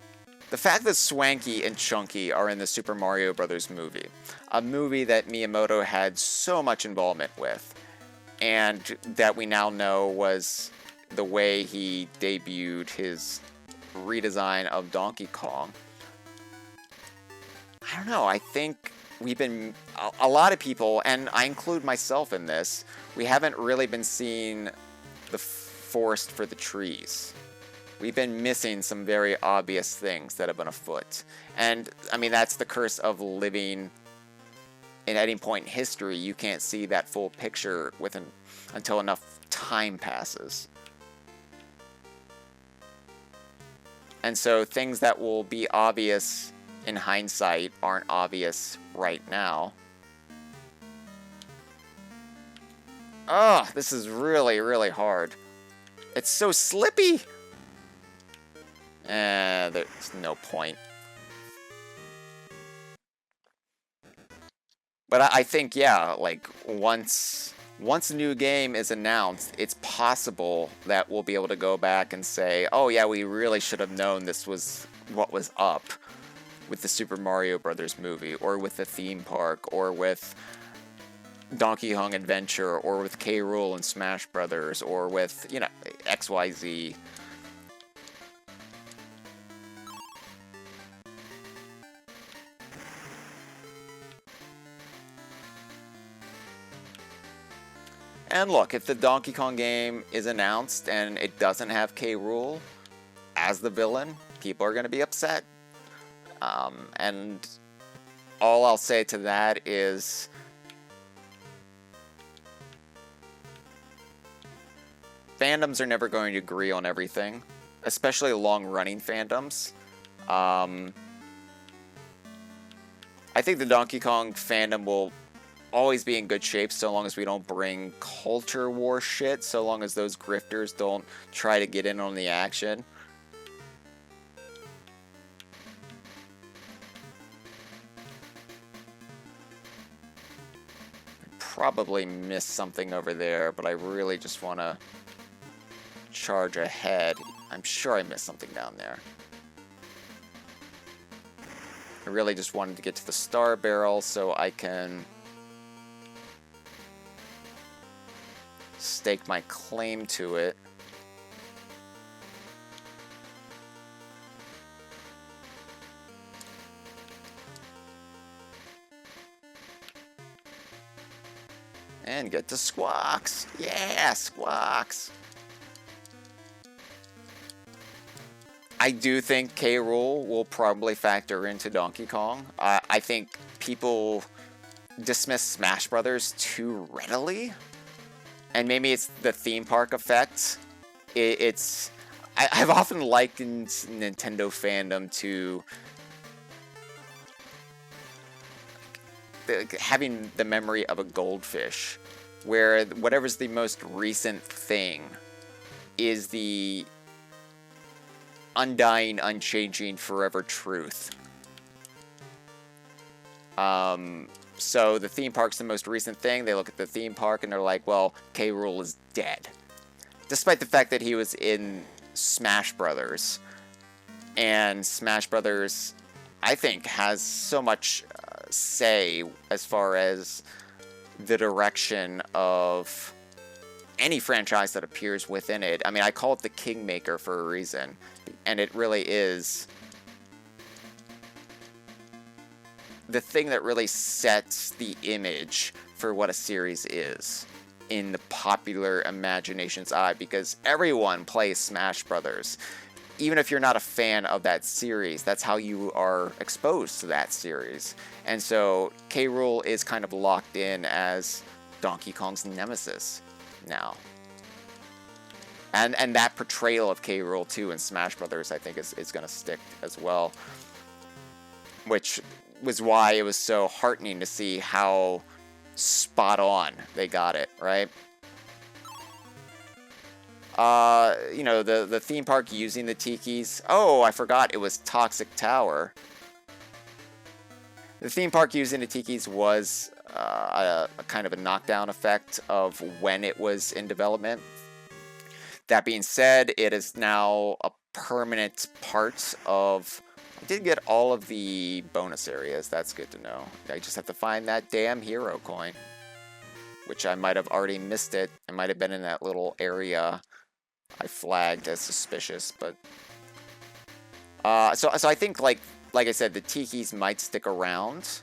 The fact that Swanky and Chunky are in the Super Mario Bros. Movie, a movie that Miyamoto had so much involvement with, and that we now know was the way he debuted his redesign of Donkey Kong. I don't know, I think we've been, a lot of people, and I include myself in this, we haven't really been seeing the forest for the trees. We've been missing some very obvious things that have been afoot. And, I mean, that's the curse of living in any point in history. You can't see that full picture until enough time passes. And so things that will be obvious in hindsight aren't obvious right now. Oh, this is really, really hard. It's so slippy. There's no point. But I think, yeah, like, once a new game is announced, it's possible that we'll be able to go back and say, oh yeah, we really should have known this was what was up with the Super Mario Brothers movie, or with the theme park, or with Donkey Kong Adventure, or with K. Rool and Smash Brothers, or with, you know, XYZ. And look, if the Donkey Kong game is announced and it doesn't have K. Rool as the villain, people are going to be upset. And all I'll say to that is, fandoms are never going to agree on everything, especially long-running fandoms. I think the Donkey Kong fandom will always be in good shape so long as we don't bring culture war shit, so long as those grifters don't try to get in on the action. Probably missed something over there, but I really just want to charge ahead. I'm sure I missed something down there. I really just wanted to get to the star barrel so I can stake my claim to it. And get to Squawks. Yeah, Squawks. I do think K. Rool will probably factor into Donkey Kong. I think people dismiss Smash Brothers too readily. And maybe it's the theme park effect. I've often likened Nintendo fandom to having the memory of a goldfish, where whatever's the most recent thing is the undying, unchanging, forever truth. So the theme park's the most recent thing. They look at the theme park and they're like, well, K. Rool is dead. Despite the fact that he was in Smash Brothers. And Smash Brothers, I think, has so much say as far as the direction of any franchise that appears within it. I mean, I call it the Kingmaker for a reason. And it really is the thing that really sets the image for what a series is in the popular imagination's eye, because everyone plays Smash Brothers. Even if you're not a fan of that series, that's how you are exposed to that series. And so K. Rool is kind of locked in as Donkey Kong's nemesis now. And that portrayal of K. Rool too in Smash Brothers, I think, is going to stick as well. Which was why it was so heartening to see how spot on they got it, right? You know, the theme park using the tikis. Oh, I forgot it was Toxic Tower. The theme park using the tikis was a kind of a knockdown effect of when it was in development. That being said, it is now a permanent part of... I did get all of the bonus areas. That's good to know. I just have to find that damn hero coin, which I might have already missed it. It might have been in that little area I flagged as suspicious, but... So I think, like I said, the tikis might stick around,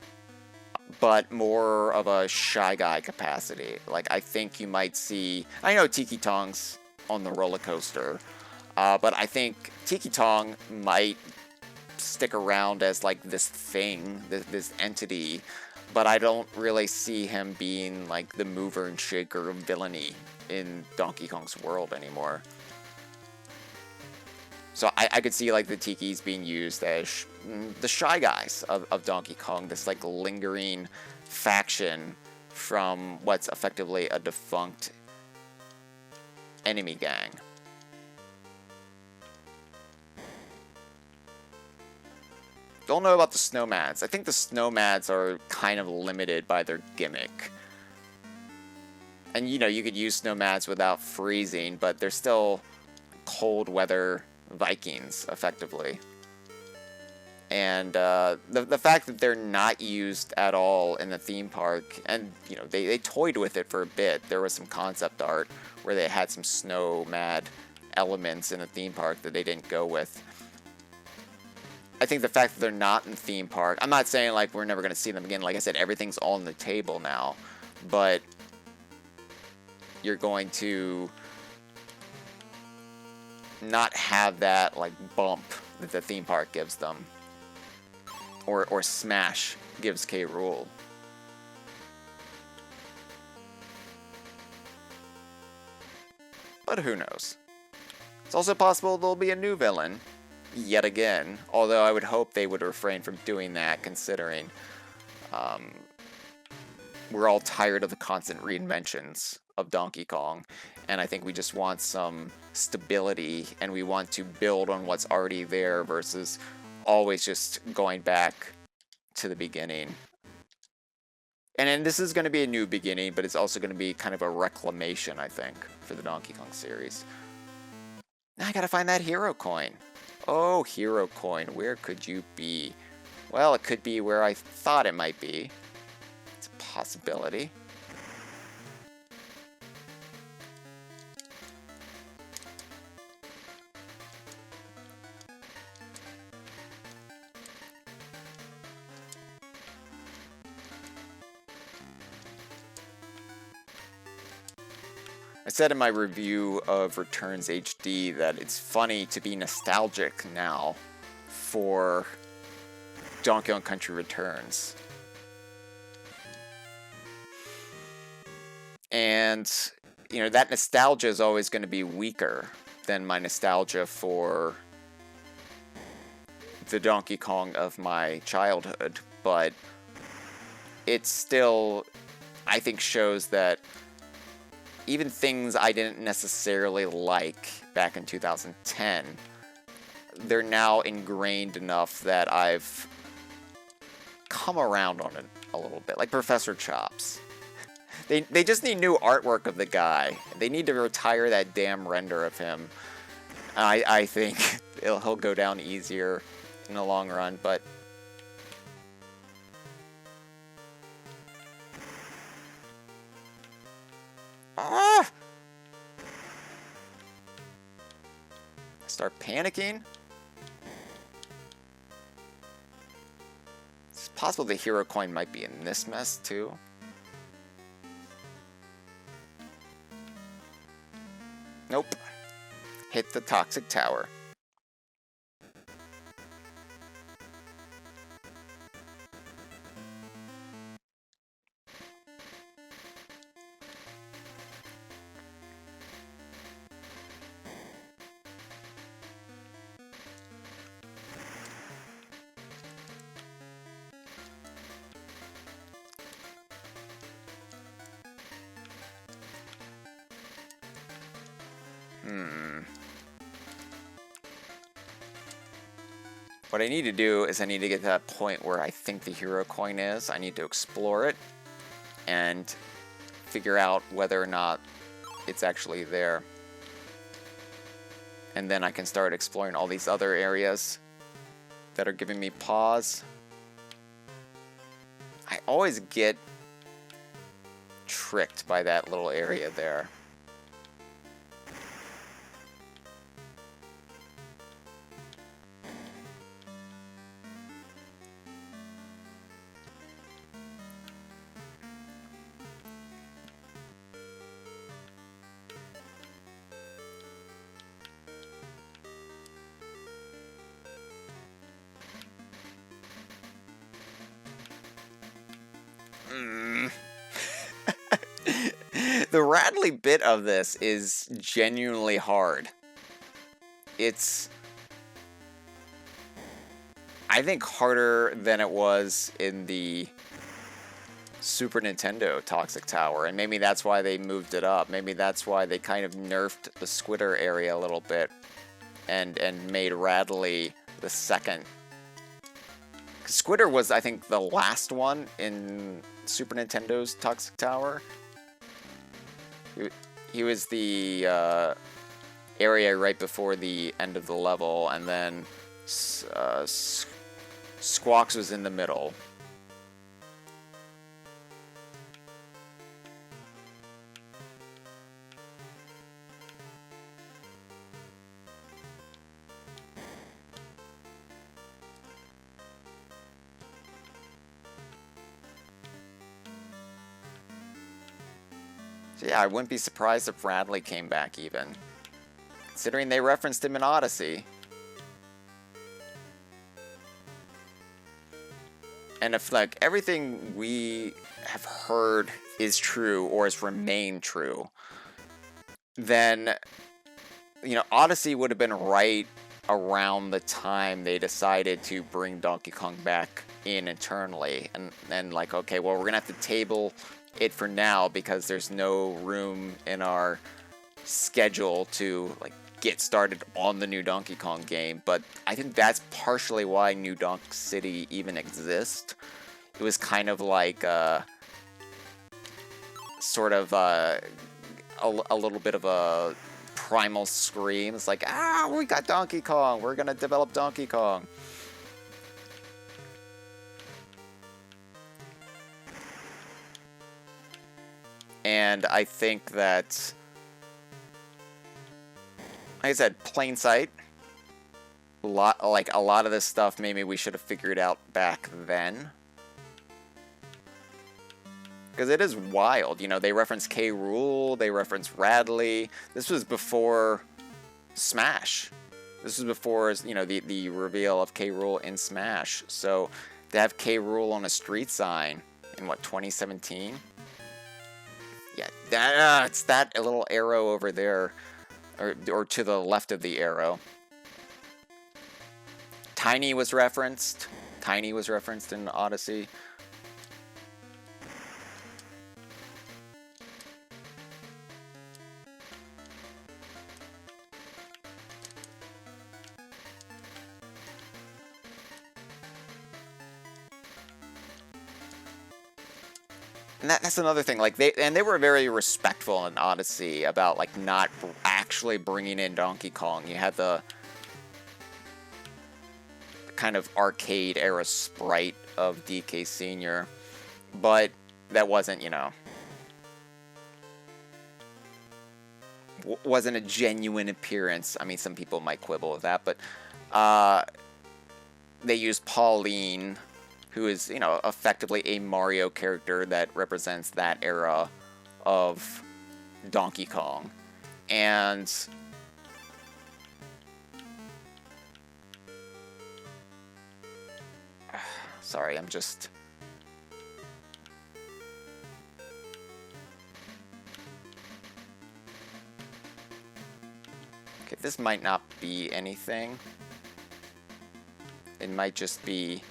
but more of a Shy Guy capacity. Like, I think you might see... I know Tiki Tong's on the roller coaster, but I think Tiki Tong might stick around as, like, this thing, this entity, but I don't really see him being, like, the mover and shaker of villainy in Donkey Kong's world anymore. So I could see like the Tikis being used as the Shy Guys of Donkey Kong, this like lingering faction from what's effectively a defunct enemy gang. Don't know about the Snowmads. I think the Snowmads are kind of limited by their gimmick. And you know, you could use Snowmads without freezing, but they're still cold weather Vikings, effectively. And the fact that they're not used at all in the theme park, and you know, they toyed with it for a bit. There was some concept art where they had some Snowmad elements in the theme park that they didn't go with. I think the fact that they're not in the theme park, I'm not saying like we're never going to see them again. Like I said, everything's all on the table now, but you're going to not have that like bump that the theme park gives them, or Smash gives K. Rool. But who knows? It's also possible there'll be a new villain yet again, although I would hope they would refrain from doing that, considering we're all tired of the constant reinventions of Donkey Kong, and I think we just want some stability, and we want to build on what's already there versus always just going back to the beginning. And then this is going to be a new beginning, but it's also going to be kind of a reclamation, I think, for the Donkey Kong series. Now I gotta find that hero coin. Oh, hero coin, where could you be? Well, it could be where I thought it might be. It's a possibility. I said in my review of Returns HD that it's funny to be nostalgic now for Donkey Kong Country Returns. And, you know, that nostalgia is always going to be weaker than my nostalgia for the Donkey Kong of my childhood, but it still, I think, shows that even things I didn't necessarily like back in 2010, they're now ingrained enough that I've come around on it a little bit. Like Professor Chops. They just need new artwork of the guy. They need to retire that damn render of him. I think he'll go down easier in the long run, but start panicking. It's possible the hero coin might be in this mess too. Nope. Hit the toxic tower. What I need to do is I need to get to that point where I think the hero coin is. I need to explore it and figure out whether or not it's actually there. And then I can start exploring all these other areas that are giving me pause. I always get tricked by that little area there. The Radley bit of this is genuinely hard. It's I think harder than it was in the Super Nintendo Toxic Tower, and maybe that's why they moved it up. Maybe that's why they kind of nerfed the Squitter area a little bit and made Radley the second. Squitter was, I think, the last one in Super Nintendo's Toxic Tower. He was the area right before the end of the level, and then Squawks was in the middle. So yeah, I wouldn't be surprised if Radley came back even. Considering they referenced him in Odyssey. And if, like, everything we have heard is true or has remained true, then, you know, Odyssey would have been right around the time they decided to bring Donkey Kong back in internally. And then, like, okay, well, we're going to have to table it for now because there's no room in our schedule to, like, get started on the new Donkey Kong game. But I think that's partially why New Donk City even exists. It was kind of like sort of a little bit of a primal scream. It's like, ah, we got Donkey Kong, we're gonna develop Donkey Kong. And I think that, like I said, plain sight. A lot of this stuff maybe we should have figured out back then. Because it is wild, you know, they reference K. Rool, they reference Radley. This was before Smash. This was before, you know, the reveal of K. Rool in Smash. So, to have K. Rool on a street sign in, what, 2017? Yeah, it's that little arrow over there, or to the left of the arrow. Tiny was referenced in Odyssey. And that's another thing, like, they were very respectful in Odyssey about, like, not actually bringing in Donkey Kong. You had the kind of arcade era sprite of DK Sr., but that wasn't, you know, wasn't a genuine appearance. I mean, some people might quibble with that, but they used Pauline, who is, you know, effectively a Mario character that represents that era of Donkey Kong. And sorry, I'm just... Okay, this might not be anything. It might just be...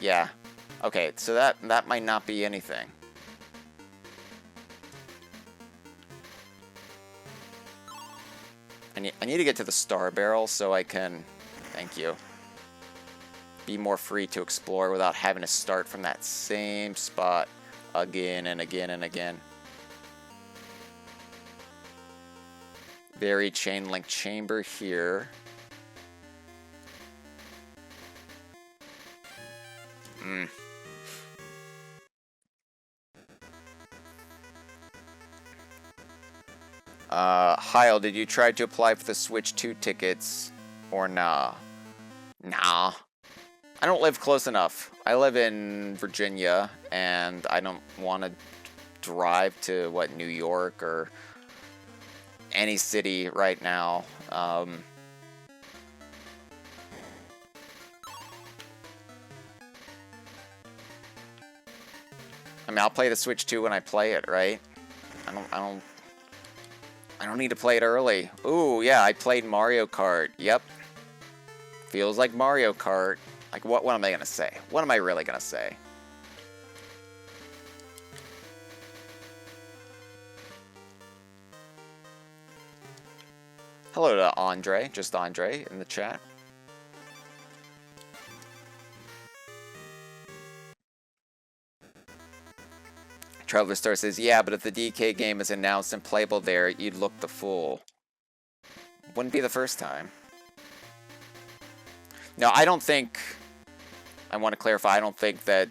Yeah. Okay, so that might not be anything. I need to get to the Star Barrel so I can... Thank you. Be more free to explore without having to start from that same spot again and again and again. Very chain link chamber here. Hyle, did you try to apply for the Switch 2 tickets or nah? Nah. I don't live close enough. I live in Virginia, and I don't want to drive to, what, New York or any city right now. I mean, I'll play the Switch 2 when I play it, right? I don't need to play it early. Ooh, yeah, I played Mario Kart. Yep. Feels like Mario Kart. Like, what am I gonna say? What am I really gonna say? Hello to Andre, just Andre in the chat. Traveler Star says, yeah, but if the DK game is announced and playable there, you'd look the fool. Wouldn't be the first time. No, I don't think... I want to clarify, I don't think that...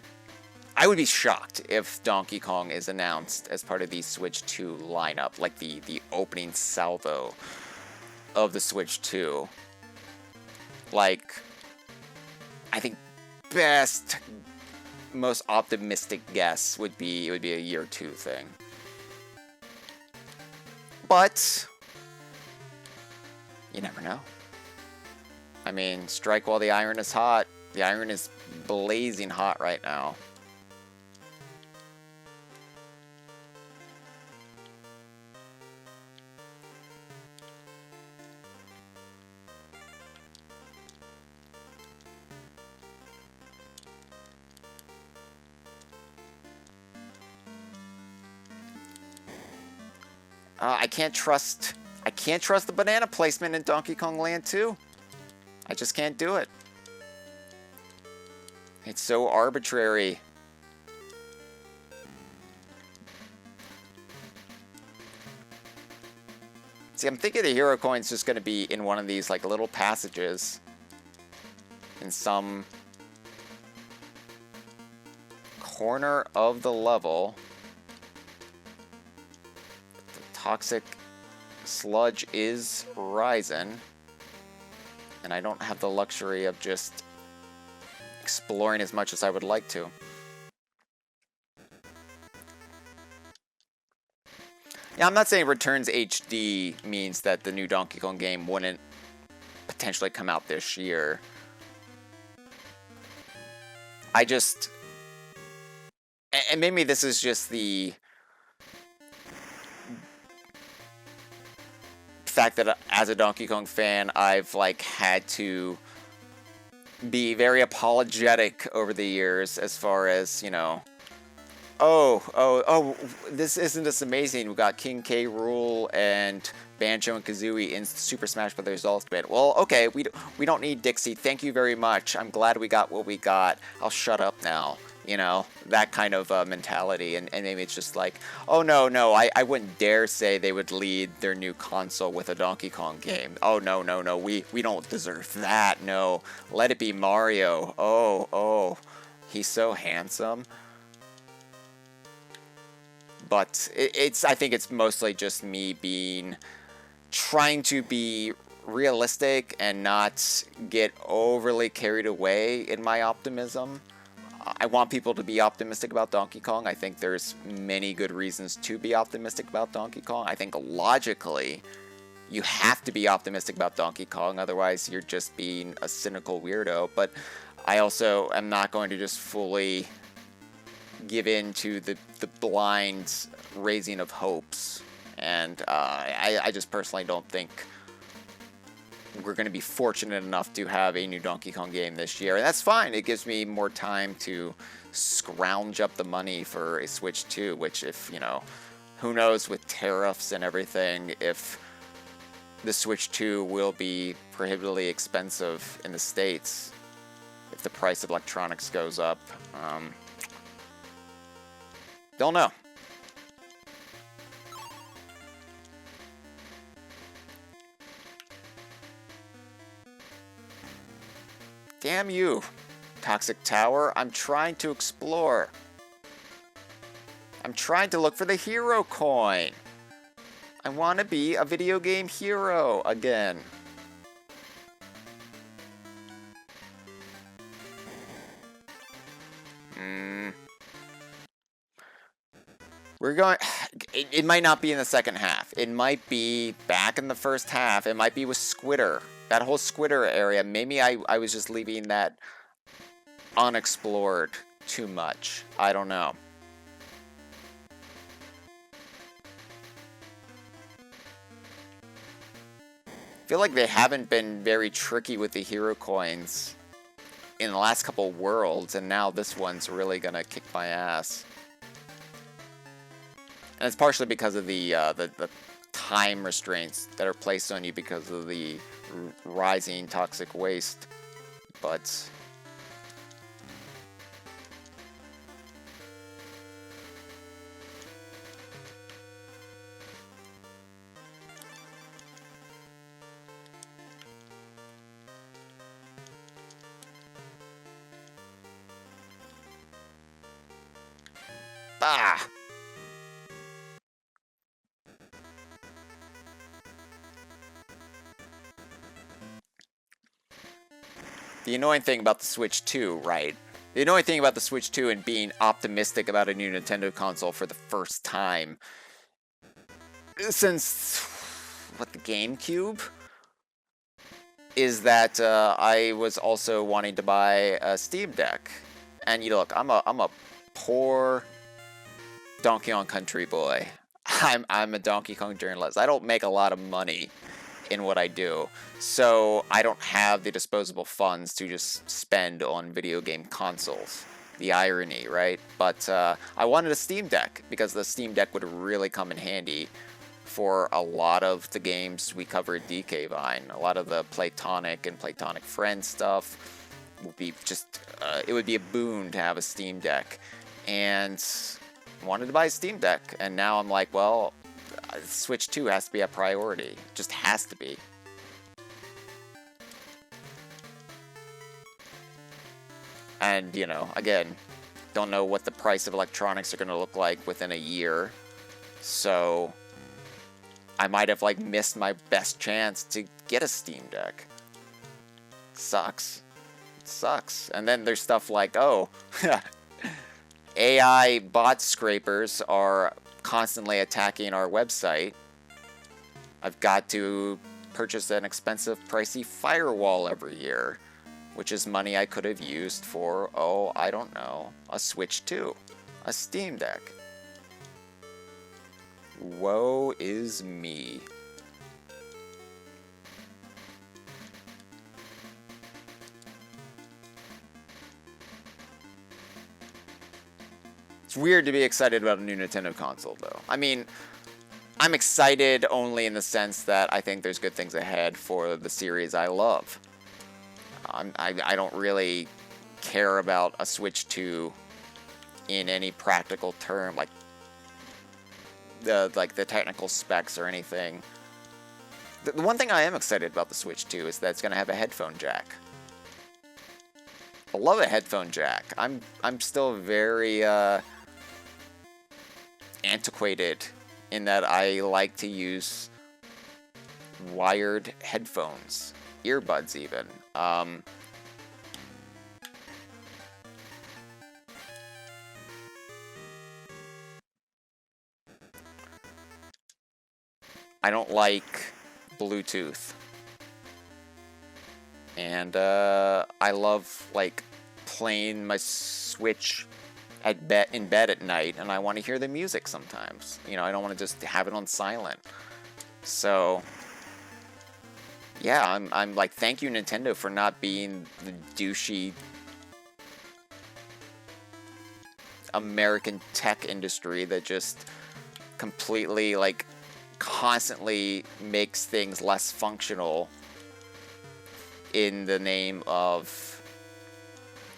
I would be shocked if Donkey Kong is announced as part of the Switch 2 lineup, like the opening salvo of the Switch 2. Like, I think best, most optimistic guess would be a year 2 thing. But you never know. I mean, strike while the iron is hot. The iron is blazing hot right now. I can't trust the banana placement in Donkey Kong Land 2. I just can't do it. It's so arbitrary. See, I'm thinking the hero coin's just going to be in one of these like little passages in some corner of the level. The toxic sludge is rising, and I don't have the luxury of just exploring as much as I would like to. Yeah, I'm not saying Returns HD means that the new Donkey Kong game wouldn't potentially come out this year. I just... And maybe this is just the fact that as a Donkey Kong fan, I've like had to be very apologetic over the years as far as, you know, oh, this isn't this amazing. We got King K, Rool, and Banjo and Kazooie in Super Smash Bros. Ultimate. Well, okay, we don't need Dixie. Thank you very much. I'm glad we got what we got. I'll shut up now. You know, that kind of mentality. And maybe it's just like, oh, no, I wouldn't dare say they would lead their new console with a Donkey Kong game. Oh, no, we don't deserve that. No, let it be Mario. Oh, he's so handsome. But I think it's mostly just me trying to be realistic and not get overly carried away in my optimism. I want people to be optimistic about Donkey Kong. I think there's many good reasons to be optimistic about Donkey Kong. I think logically, you have to be optimistic about Donkey Kong, otherwise you're just being a cynical weirdo. But I also am not going to just fully give in to the blind raising of hopes. And I just personally don't think we're going to be fortunate enough to have a new Donkey Kong game this year. And that's fine. It gives me more time to scrounge up the money for a Switch 2, which if, you know, who knows with tariffs and everything, if the Switch 2 will be prohibitively expensive in the States, if the price of electronics goes up. Don't know. Damn you, Toxic Tower. I'm trying to explore. I'm trying to look for the hero coin. I want to be a video game hero again. We're going... It might not be in the second half. It might be back in the first half. It might be with Squitter. That whole Squitter area, maybe I was just leaving that unexplored too much. I don't know. I feel like they haven't been very tricky with the hero coins in the last couple worlds, and now this one's really gonna kick my ass. And it's partially because of the time restraints that are placed on you because of the rising toxic waste. But ah! The annoying thing about the Switch 2, right? The annoying thing about the Switch 2 and being optimistic about a new Nintendo console for the first time since, what, the GameCube? Is that I was also wanting to buy a Steam Deck. And you know, look, I'm a poor Donkey Kong Country boy. I'm a Donkey Kong journalist. I don't make a lot of money in what I do, so I don't have the disposable funds to just spend on video game consoles. The irony, right? But I wanted a Steam Deck because the Steam Deck would really come in handy for a lot of the games we cover at DK Vine. A lot of the Platonic and Platonic Friend stuff would be just, it would be a boon to have a Steam Deck. And I wanted to buy a Steam Deck, and now I'm like, well, Switch 2 has to be a priority. Just has to be. And, you know, again, don't know what the price of electronics are going to look like within a year. So I might have, like, missed my best chance to get a Steam Deck. Sucks. It sucks. And then there's stuff like, oh, AI bot scrapers are constantly attacking our website. I've got to purchase an expensive, pricey firewall every year, which is money I could have used for, oh, I don't know, a Switch 2, a Steam Deck. Woe is me. It's weird to be excited about a new Nintendo console, though. I mean, I'm excited only in the sense that I think there's good things ahead for the series I love. I don't really care about a Switch 2 in any practical term, like the technical specs or anything. The one thing I am excited about the Switch 2 is that it's going to have a headphone jack. I love a headphone jack. I'm still very antiquated in that I like to use wired headphones, earbuds even. I don't like Bluetooth. And I love, like, playing my Switch in bed at night, and I want to hear the music sometimes. You know, I don't want to just have it on silent. So yeah, I'm like, thank you, Nintendo, for not being the douchey American tech industry that just completely, like, constantly makes things less functional in the name of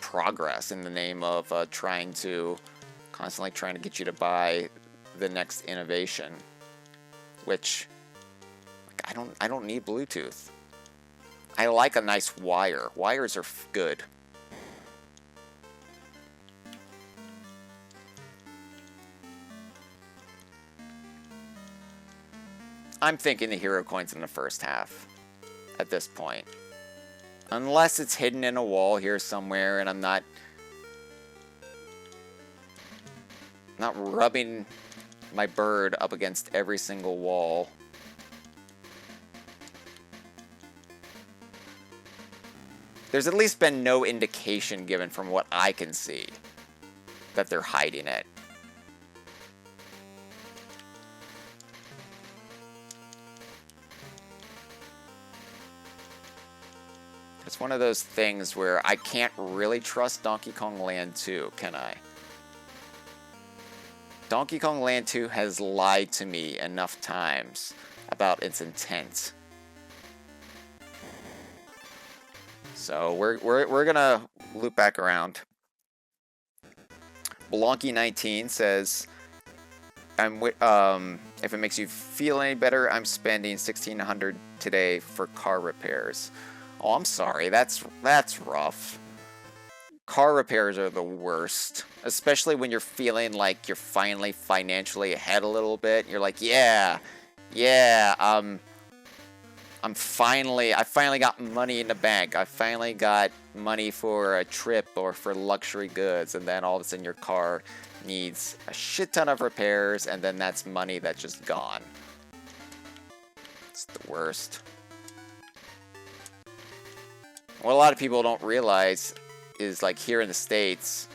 progress, in the name of constantly trying to get you to buy the next innovation, which, like, I don't need Bluetooth. I like a nice wire. Wires are good. I'm thinking the hero coin's in the first half at this point. Unless it's hidden in a wall here somewhere and I'm not rubbing my bird up against every single wall. There's at least been no indication given from what I can see that they're hiding it. It's one of those things where I can't really trust Donkey Kong Land 2, can I? Donkey Kong Land 2 has lied to me enough times about its intent. So we're gonna loop back around. Belonky19 says, if it makes you feel any better, I'm spending $1,600 today for car repairs. Oh, I'm sorry. That's rough. Car repairs are the worst, especially when you're feeling like you're finally financially ahead a little bit. You're like, I finally got money in the bank. I finally got money for a trip or for luxury goods, and then all of a sudden your car needs a shit ton of repairs, and then that's money that's just gone. It's the worst. What a lot of people don't realize is, like, here in the States,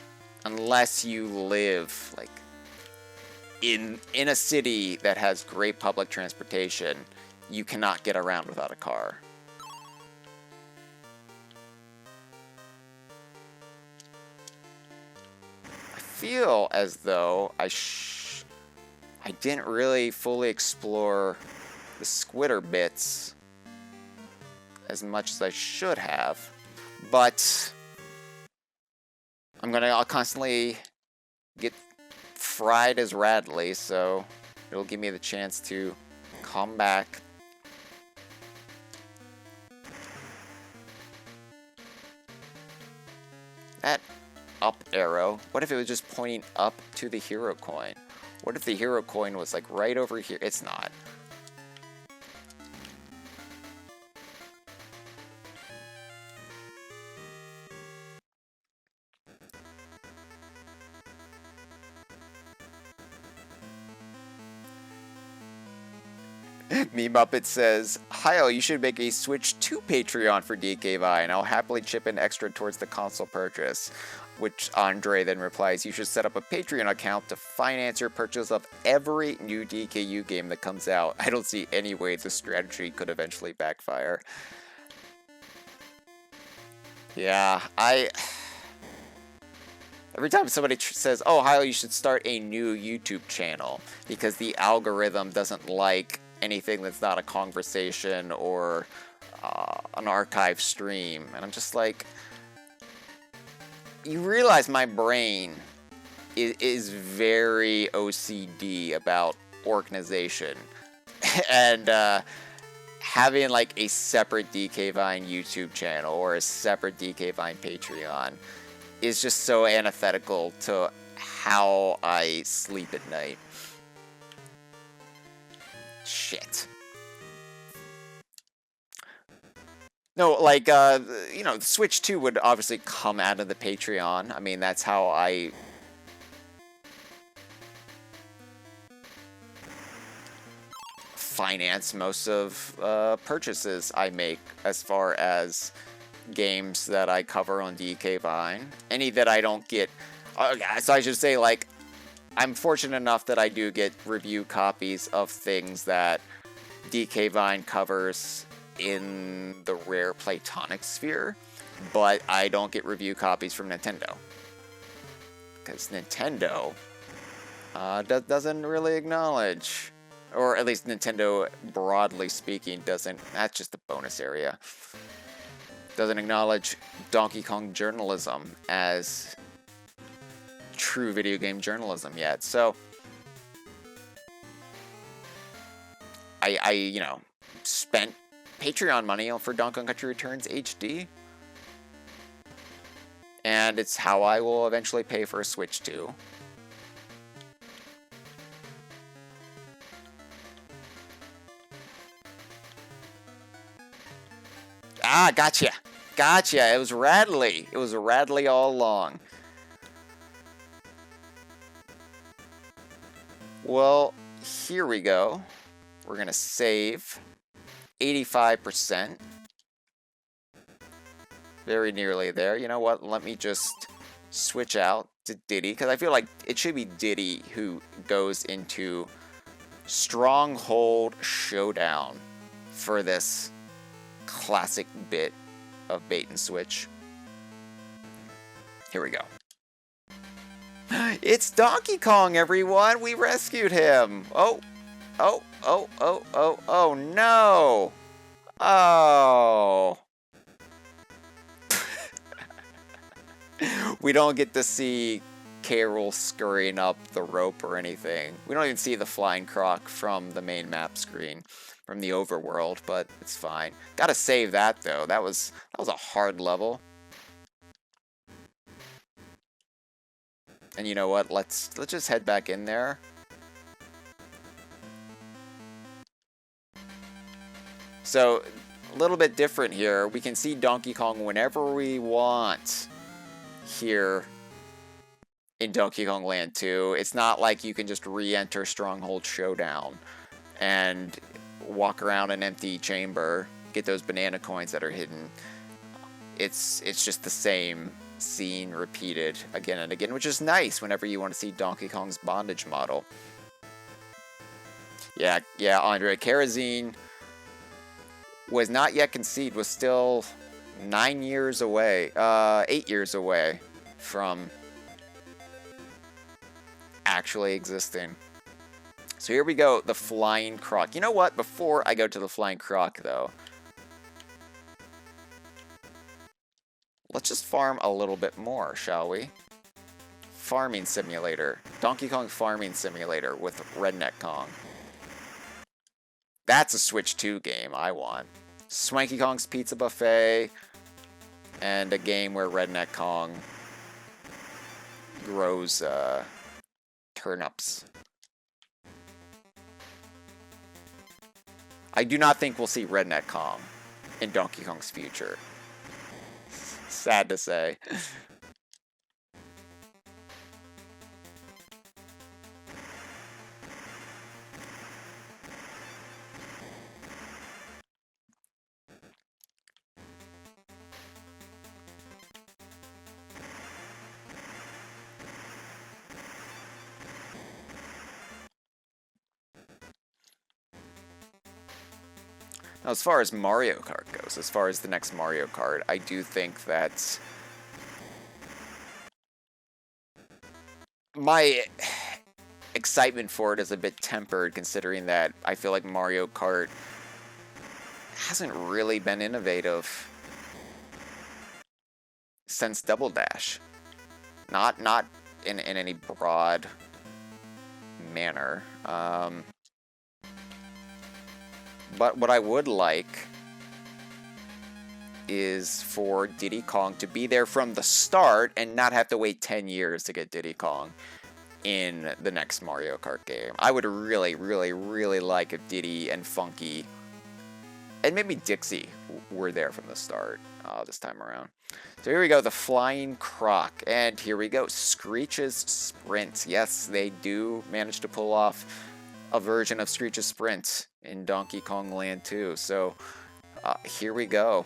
unless you live like in a city that has great public transportation, you cannot get around without a car. I feel as though I didn't really fully explore the Squitter bits as much as I should have, but I'll constantly get fried as Radley, so it'll give me the chance to come back. That up arrow, what if it was just pointing up to the hero coin? What if the hero coin was like right over here? It's not. Me Muppet says, Hyle, you should make a Switch 2 Patreon for DK Vine. I'll happily chip in extra towards the console purchase. Which Andre then replies, you should set up a Patreon account to finance your purchase of every new DKU game that comes out. I don't see any way this strategy could eventually backfire. Yeah, every time somebody says, oh, Hyle, you should start a new YouTube channel because the algorithm doesn't like anything that's not a conversation or an archive stream. And I'm just like, you realize my brain is very OCD about organization. And having like a separate DK Vine YouTube channel or a separate DK Vine Patreon is just so antithetical to how I sleep at night. Shit. No, like, you know, Switch 2 would obviously come out of the Patreon. I mean, that's how I finance most of purchases I make as far as games that I cover on DK Vine. Any that I don't get... so I should say, like, I'm fortunate enough that I do get review copies of things that DK Vine covers in the rare platonic sphere, but I don't get review copies from Nintendo. Because Nintendo doesn't really acknowledge, or at least Nintendo, broadly speaking, doesn't, that's just a bonus area, doesn't acknowledge Donkey Kong journalism as true video game journalism yet. So I you know, spent Patreon money for Donkey Kong Country Returns HD, and it's how I will eventually pay for a Switch 2. Ah, gotcha. Gotcha. It was Radley. It was Radley all along. Well, here we go. We're going to save 85%. Very nearly there. You know what? Let me just switch out to Diddy, because I feel like it should be Diddy who goes into Stronghold Showdown for this classic bit of bait and switch. Here we go. It's Donkey Kong, everyone! We rescued him! Oh, oh, oh, oh, oh, oh, no! Oh! We don't get to see Carol scurrying up the rope or anything. We don't even see the flying croc from the main map screen, from the overworld, but it's fine. Gotta save that though. That was a hard level. And you know what? Let's just head back in there. So, a little bit different here. We can see Donkey Kong whenever we want here in Donkey Kong Land 2. It's not like you can just re-enter Stronghold Showdown and walk around an empty chamber, get those banana coins that are hidden. It's just the same scene repeated again and again, which is nice whenever you want to see Donkey Kong's bondage model. Yeah, Andre, Kerosene was not yet conceived, was still 9 years away, 8 years away from actually existing. So here we go, the Flying Croc. You know what? Before I go to the Flying Croc, though, let's just farm a little bit more, shall we? Farming Simulator. Donkey Kong Farming Simulator with Redneck Kong. That's a Switch 2 game I want. Swanky Kong's Pizza Buffet, and a game where Redneck Kong grows turnips. I do not think we'll see Redneck Kong in Donkey Kong's future. Sad to say. Now, as far as Mario Kart goes, as far as the next Mario Kart, I do think that my excitement for it is a bit tempered, considering that I feel like Mario Kart hasn't really been innovative since Double Dash. Not in any broad manner. But what I would like is for Diddy Kong to be there from the start and not have to wait 10 years to get Diddy Kong in the next Mario Kart game. I would really, really, really like if Diddy and Funky, and maybe Dixie, were there from the start this time around. So here we go, the Flying Croc. And here we go, Screech's Sprint. Yes, they do manage to pull off a version of Screech's Sprint in Donkey Kong Land 2. So, here we go.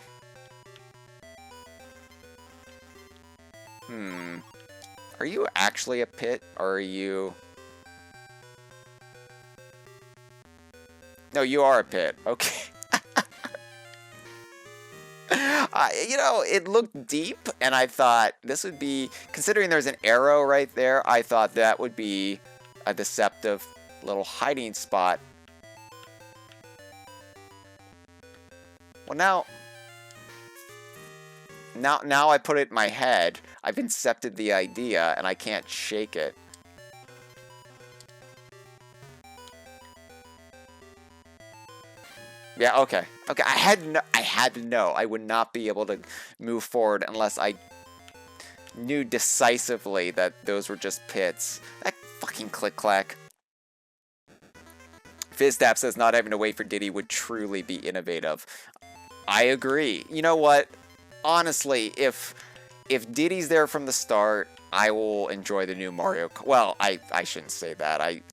Are you actually a pit, or are you... No, you are a pit. Okay. You know, it looked deep, and I thought this would be... Considering there's an arrow right there, I thought that would be a deceptive little hiding spot. Well, now I put it in my head. I've incepted the idea, and I can't shake it. Yeah, okay. Okay, I had to know. I would not be able to move forward unless I knew decisively that those were just pits. That fucking click-clack. Fizztap says not having to wait for Diddy would truly be innovative. I agree. You know what? Honestly, if Diddy's there from the start, I will enjoy the new Mario. Well, I shouldn't say that.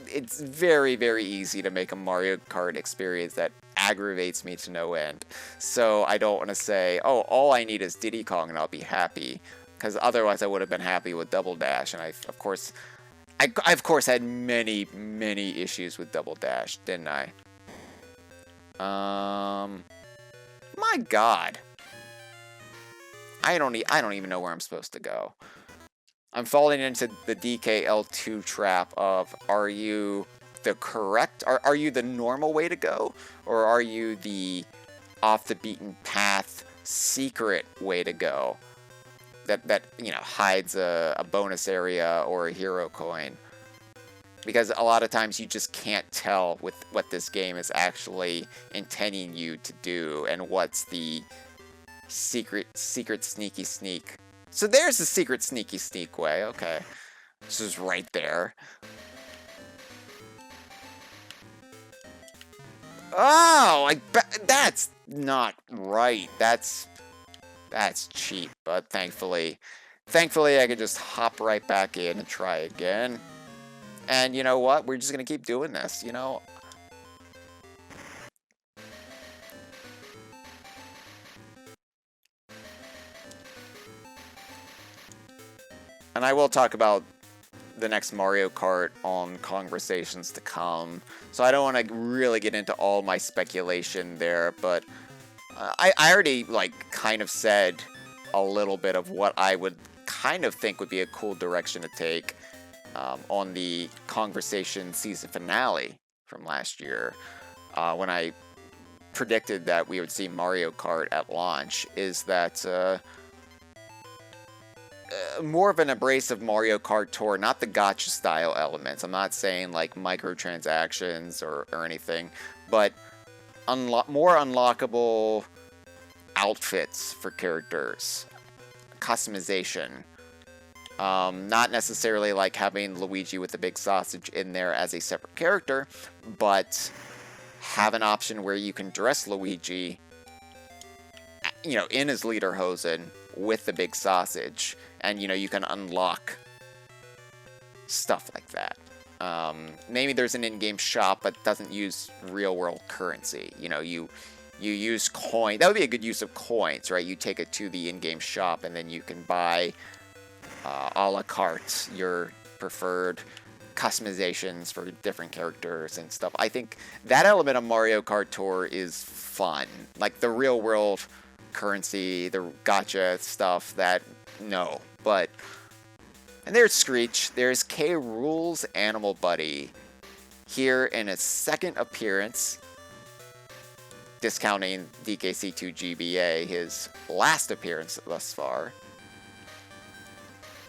It's very, very easy to make a Mario Kart experience that aggravates me to no end. So I don't want to say, oh, all I need is Diddy Kong and I'll be happy. Because otherwise I would have been happy with Double Dash. And I, of course, had many, many issues with Double Dash, didn't I? My God. I don't even know where I'm supposed to go. I'm falling into the DKL2 trap of, are you the correct, are you the normal way to go? Or are you the off the beaten path secret way to go? That you know, hides a bonus area or a hero coin. Because a lot of times you just can't tell with what this game is actually intending you to do and what's the secret sneaky sneak. So there's the secret sneaky sneak way, okay. This is right there. Oh, that's not right. That's cheap, but thankfully I can just hop right back in and try again. And you know what? We're just gonna keep doing this, you know? And I will talk about the next Mario Kart on Conversations to come, so I don't want to really get into all my speculation there, but I already, like, kind of said a little bit of what I would kind of think would be a cool direction to take on the Conversation season finale from last year, when I predicted that we would see Mario Kart at launch, is that more of an abrasive Mario Kart Tour, not the gacha style elements. I'm not saying like microtransactions or anything, but more unlockable outfits for characters, customization. Not necessarily like having Luigi with the big sausage in there as a separate character, but have an option where you can dress Luigi, you know, in his lederhosen with the big sausage, and you know, you can unlock stuff like that. Maybe there's an in-game shop but doesn't use real-world currency. You know, you use coin. That would be a good use of coins, right? You take it to the in-game shop and then you can buy a la carte your preferred customizations for different characters and stuff. I think that element of Mario Kart Tour is fun. Like the real-world currency, the gacha stuff, that, no. But, and there's Screech. There's K. Rool's Animal Buddy here in its second appearance, discounting DKC2 GBA, his last appearance thus far.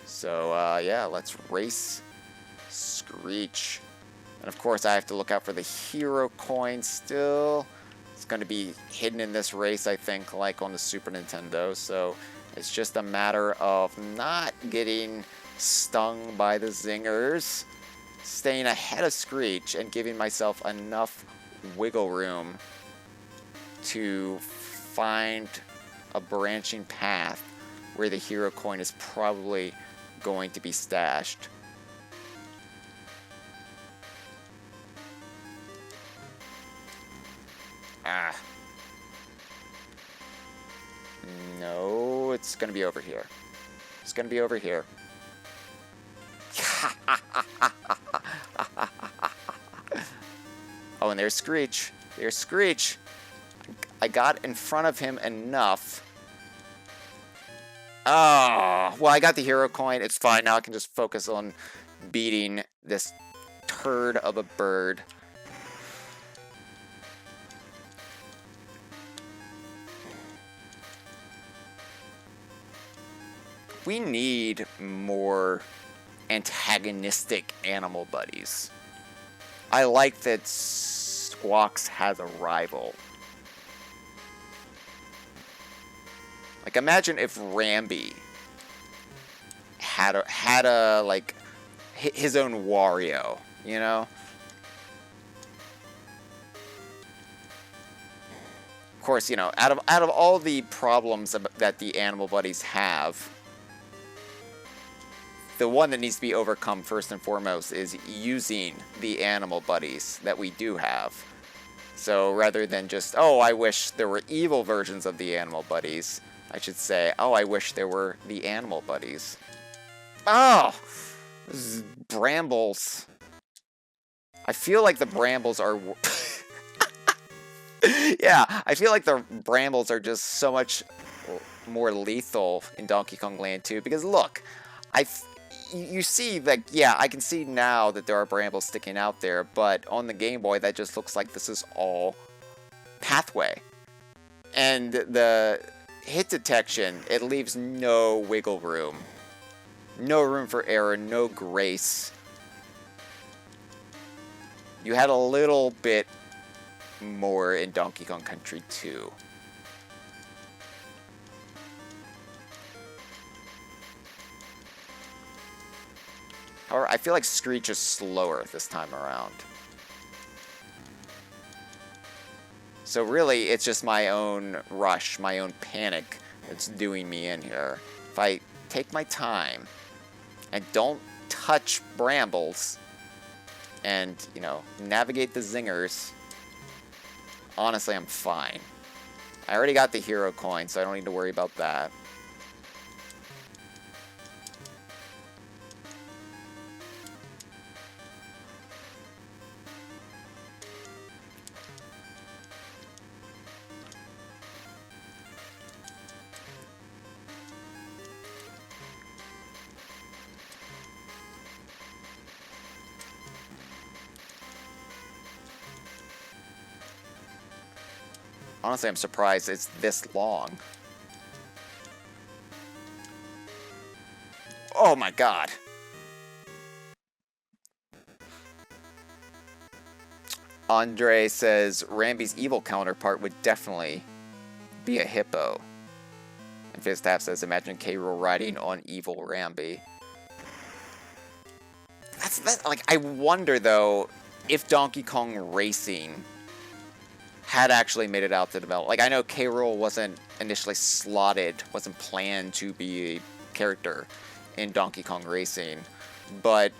So, yeah, let's race Screech. And of course, I have to look out for the hero coin still. It's going to be hidden in this race, I think, like on the Super Nintendo. So it's just a matter of not getting stung by the zingers, staying ahead of Screech, and giving myself enough wiggle room to find a branching path where the hero coin is probably going to be stashed. Ah. No, it's gonna be over here. It's gonna be over here. Oh, and there's Screech. There's Screech. I got in front of him enough. Oh, well, I got the hero coin. It's fine. Now I can just focus on beating this turd of a bird. We need more antagonistic animal buddies. I like that Squawks has a rival. Like, imagine if Rambi had a like his own Wario, you know? Of course, you know, out of all the problems that the animal buddies have, the one that needs to be overcome first and foremost is using the animal buddies that we do have. So rather than just, oh, I wish there were evil versions of the animal buddies, I should say, oh, I wish there were the animal buddies. Oh! Brambles. I feel like the brambles are... Yeah, I feel like the brambles are just so much more lethal in Donkey Kong Land 2, because look, you see, like, yeah, I can see now that there are brambles sticking out there, but on the Game Boy, that just looks like this is all pathway. And the hit detection, it leaves no wiggle room. No room for error, no grace. You had a little bit more in Donkey Kong Country 2. However, I feel like Screech is slower this time around. So really, it's just my own rush, my own panic that's doing me in here. If I take my time and don't touch brambles and, you know, navigate the zingers, honestly, I'm fine. I already got the hero coin, so I don't need to worry about that. Honestly, I'm surprised it's this long. Oh my god. Andre says Rambi's evil counterpart would definitely be a hippo. And Fiztap says, imagine K. Rool riding on evil Rambi. Like, I wonder though if Donkey Kong Racing had actually made it out to develop. Like, I know K. Rool wasn't initially slotted, wasn't planned to be a character in Donkey Kong Racing, but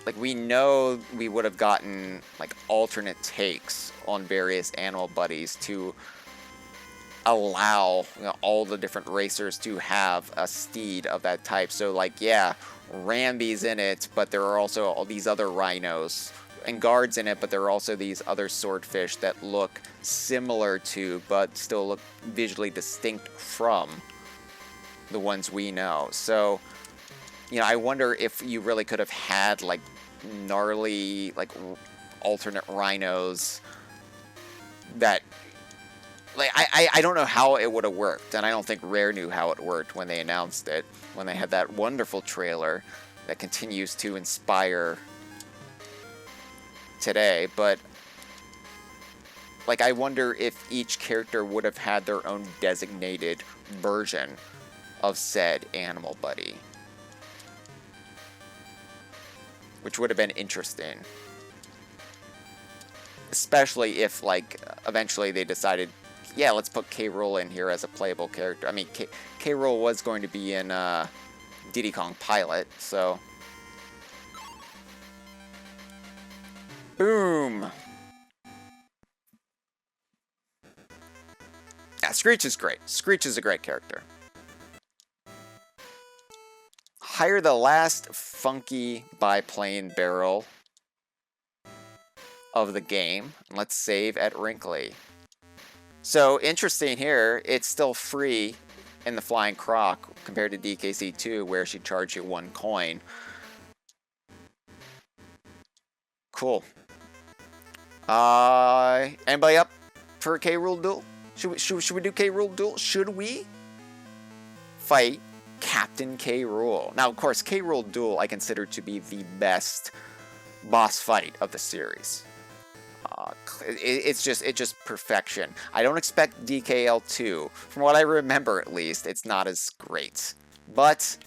like, we know we would have gotten like alternate takes on various animal buddies to allow, you know, all the different racers to have a steed of that type. So like, yeah, Rambi's in it, but there are also all these other rhinos and guards in it, but there are also these other swordfish that look similar to, but still look visually distinct from the ones we know. So, you know, I wonder if you really could have had like gnarly, like alternate rhinos that, like, I don't know how it would have worked, and I don't think Rare knew how it worked when they announced it, when they had that wonderful trailer that continues to inspire today. But like, I wonder if each character would have had their own designated version of said animal buddy, which would have been interesting, especially if like eventually they decided, yeah, let's put K. Rool in here as a playable character. I mean, K. Rool was going to be in Diddy Kong Pilot, so boom. Yeah, Screech is great. Screech is a great character. Hire the last funky biplane barrel of the game. And let's save at Wrinkly. So, interesting here, it's still free in the Flying Croc compared to DKC2, where she charged you 1 coin. Cool. Anybody up for a K. Rool duel? Should we do K. Rool duel? Should we fight Kaptain K. Rool? Now, of course, K. Rool duel I consider to be the best boss fight of the series. It's just perfection. I don't expect DKL2. From what I remember, at least, it's not as great. But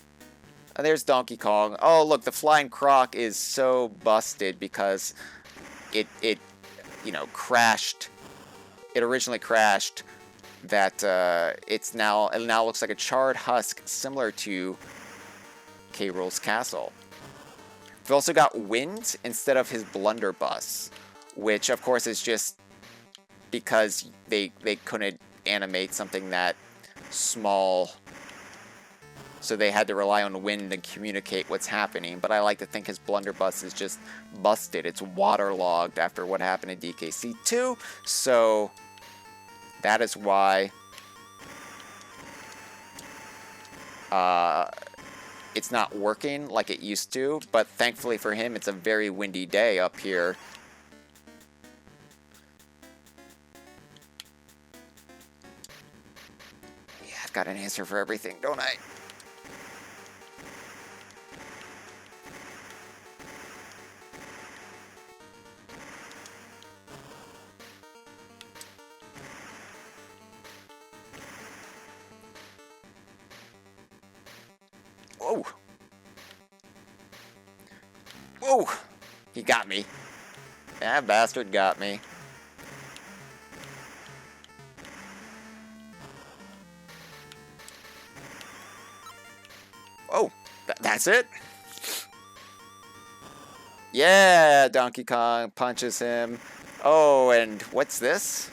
there's Donkey Kong. Oh, look, the Flying Croc is so busted because it you know, crashed. It originally crashed. That it now looks like a charred husk, similar to K. Rool's castle. We've also got Wind instead of his blunderbuss, which of course is just because they couldn't animate something that small, so they had to rely on Wind to communicate what's happening. But I like to think his blunderbuss is just busted. It's waterlogged after what happened in DKC2, so that is why it's not working like it used to, but thankfully for him, it's a very windy day up here. Yeah, I've got an answer for everything, don't I? Whoa. Whoa. He got me. That bastard got me. Oh, that's it? Yeah, Donkey Kong punches him. Oh, and what's this?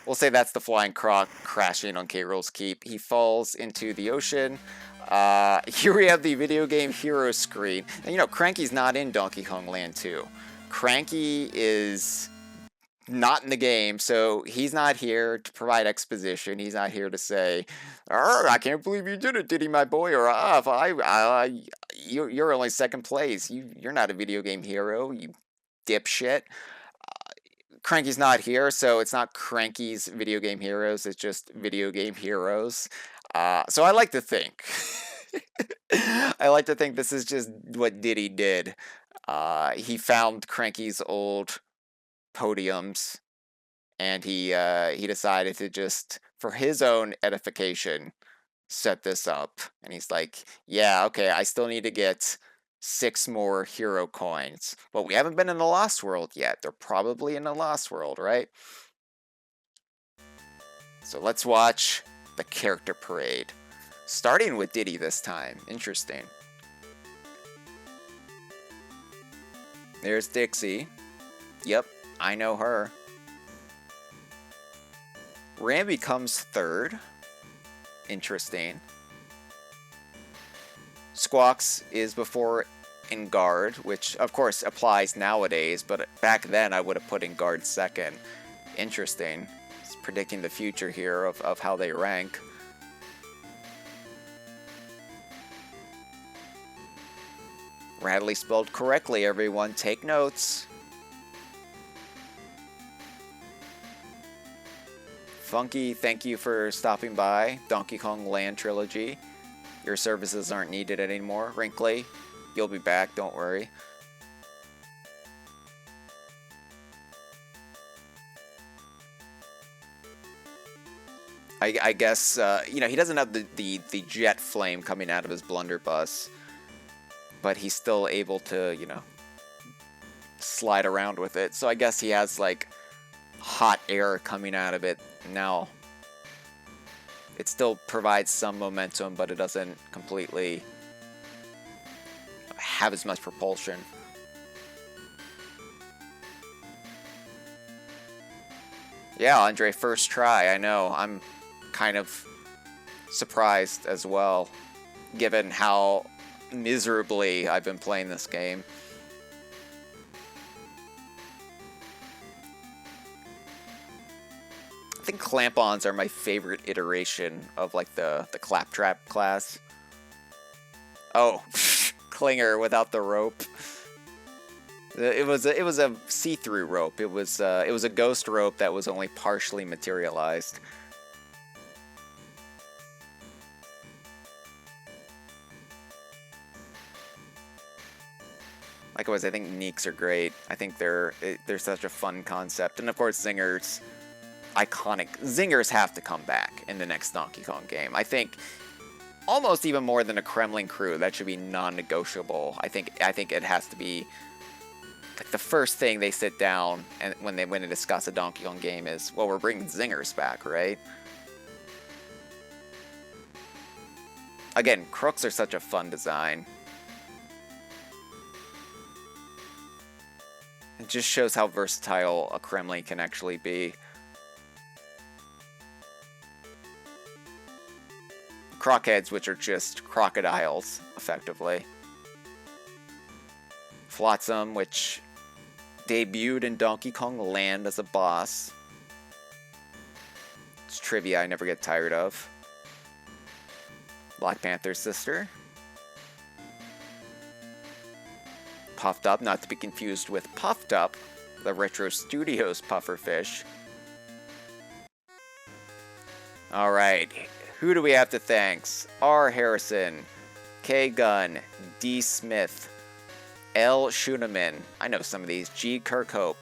We'll say that's the flying croc crashing on K. Rool's Keep. He falls into the ocean. Here we have the video game hero screen. And you know, Cranky's not in Donkey Kong Land 2. Cranky is not in the game, so he's not here to provide exposition. He's not here to say, I can't believe you did it, Diddy, my boy, or you're only second place. You're not a video game hero, you dipshit. Cranky's not here, so it's not Cranky's video game heroes, it's just video game heroes. So I like to think. I like to think this is just what Diddy did. He found Cranky's old podiums, and he decided to just, for his own edification, set this up. And he's like, yeah, okay, I still need to get 6 more hero coins. But we haven't been in the Lost World yet. They're probably in the Lost World, right? So let's watch the character parade. Starting with Diddy this time. Interesting. There's Dixie. Yep, I know her. Rambi comes third. Interesting. Squawks is before in guard, which of course applies nowadays, but back then I would have put in guard second. Interesting. It's predicting the future here of how they rank. Radley spelled correctly, everyone. Take notes. Funky, thank you for stopping by. Donkey Kong Land Trilogy. Your services aren't needed anymore. Wrinkly, you'll be back, don't worry. I guess, you know, he doesn't have the jet flame coming out of his blunderbuss, but he's still able to, you know, slide around with it. So I guess he has, like, hot air coming out of it now. It still provides some momentum, but it doesn't completely have as much propulsion. Yeah, Andre, first try. I know. I'm kind of surprised as well, given how miserably I've been playing this game. I think clamp-ons are my favorite iteration of, like, the claptrap class. Oh, Clinger without the rope. It was a see-through rope. It was a ghost rope that was only partially materialized. Likewise, I think Neeks are great. I think they're such a fun concept, and of course, Zingers. Iconic. Zingers have to come back in the next Donkey Kong game. I think almost even more than a Kremling crew. That should be non-negotiable. I think it has to be like the first thing they sit down and when they discuss a Donkey Kong game is, well, we're bringing Zingers back, right? Again, crooks are such a fun design. It just shows how versatile a Kremling can actually be. Crockheads, which are just crocodiles, effectively. Flotsam, which debuted in Donkey Kong Land as a boss. It's trivia I never get tired of. Black Panther's sister. Puffed Up, not to be confused with Puffed Up, the Retro Studios pufferfish. Alright, who do we have to thanks? R. Harrison, K. Gunn, D. Smith, L. Schuneman, I know some of these, G. Kirkhope,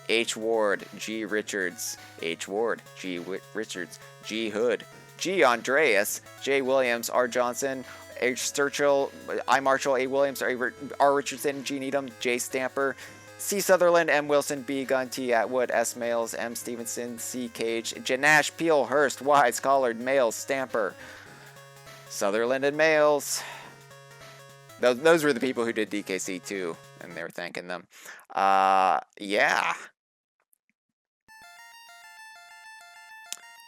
H. Ward, G. Richards, H. Ward, G. Richards, G. Hood, G. Andreas, J. Williams, R. Johnson, H. Sturchill, I. Marshall, A. Williams, R. Richardson, G. Needham, J. Stamper, C. Sutherland, M. Wilson, B. Gunn, T. Atwood, S. Males, M. Stevenson, C. Cage, Janash, Peel, Hurst, Wise, Collard, Males, Stamper, Sutherland and Males. Those were the people who did DKC too, and they were thanking them. Yeah.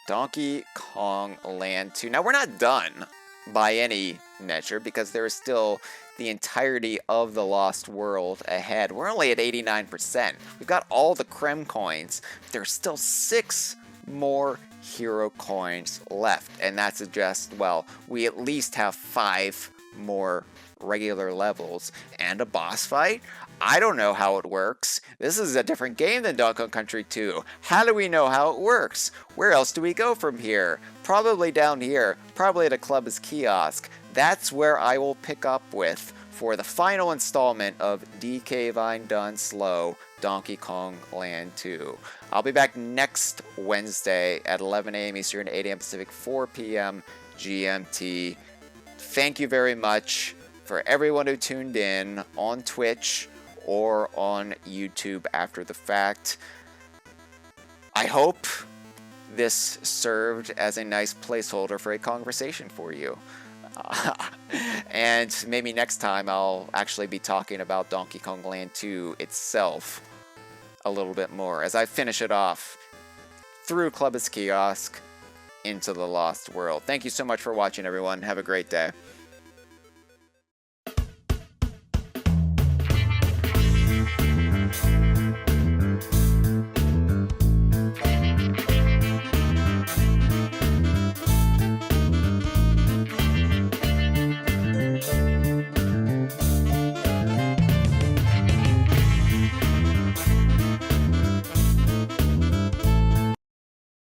Donkey Kong Land 2. Now, we're not done by any measure because there is still the entirety of the Lost World ahead. We're only at 89%. We've got all the Creme coins. There's still 6 more hero coins left, and that suggests, well, we at least have 5 more regular levels and a boss fight. I don't know how it works. This is a different game than Donkey Kong Country 2. How do we know how it works? Where else do we go from here? Probably down here, probably at a Club's kiosk. That's where I will pick up with for the final installment of DK Vine Done Slow Donkey Kong Land 2. I'll be back next Wednesday at 11 a.m. Eastern, 8 a.m. Pacific, 4 p.m. GMT. Thank you very much for everyone who tuned in on Twitch or on YouTube after the fact. I hope this served as a nice placeholder for a conversation for you. And maybe next time I'll actually be talking about Donkey Kong Land 2 itself a little bit more as I finish it off through Club's Kiosk into the Lost World. Thank you so much for watching, everyone. Have a great day.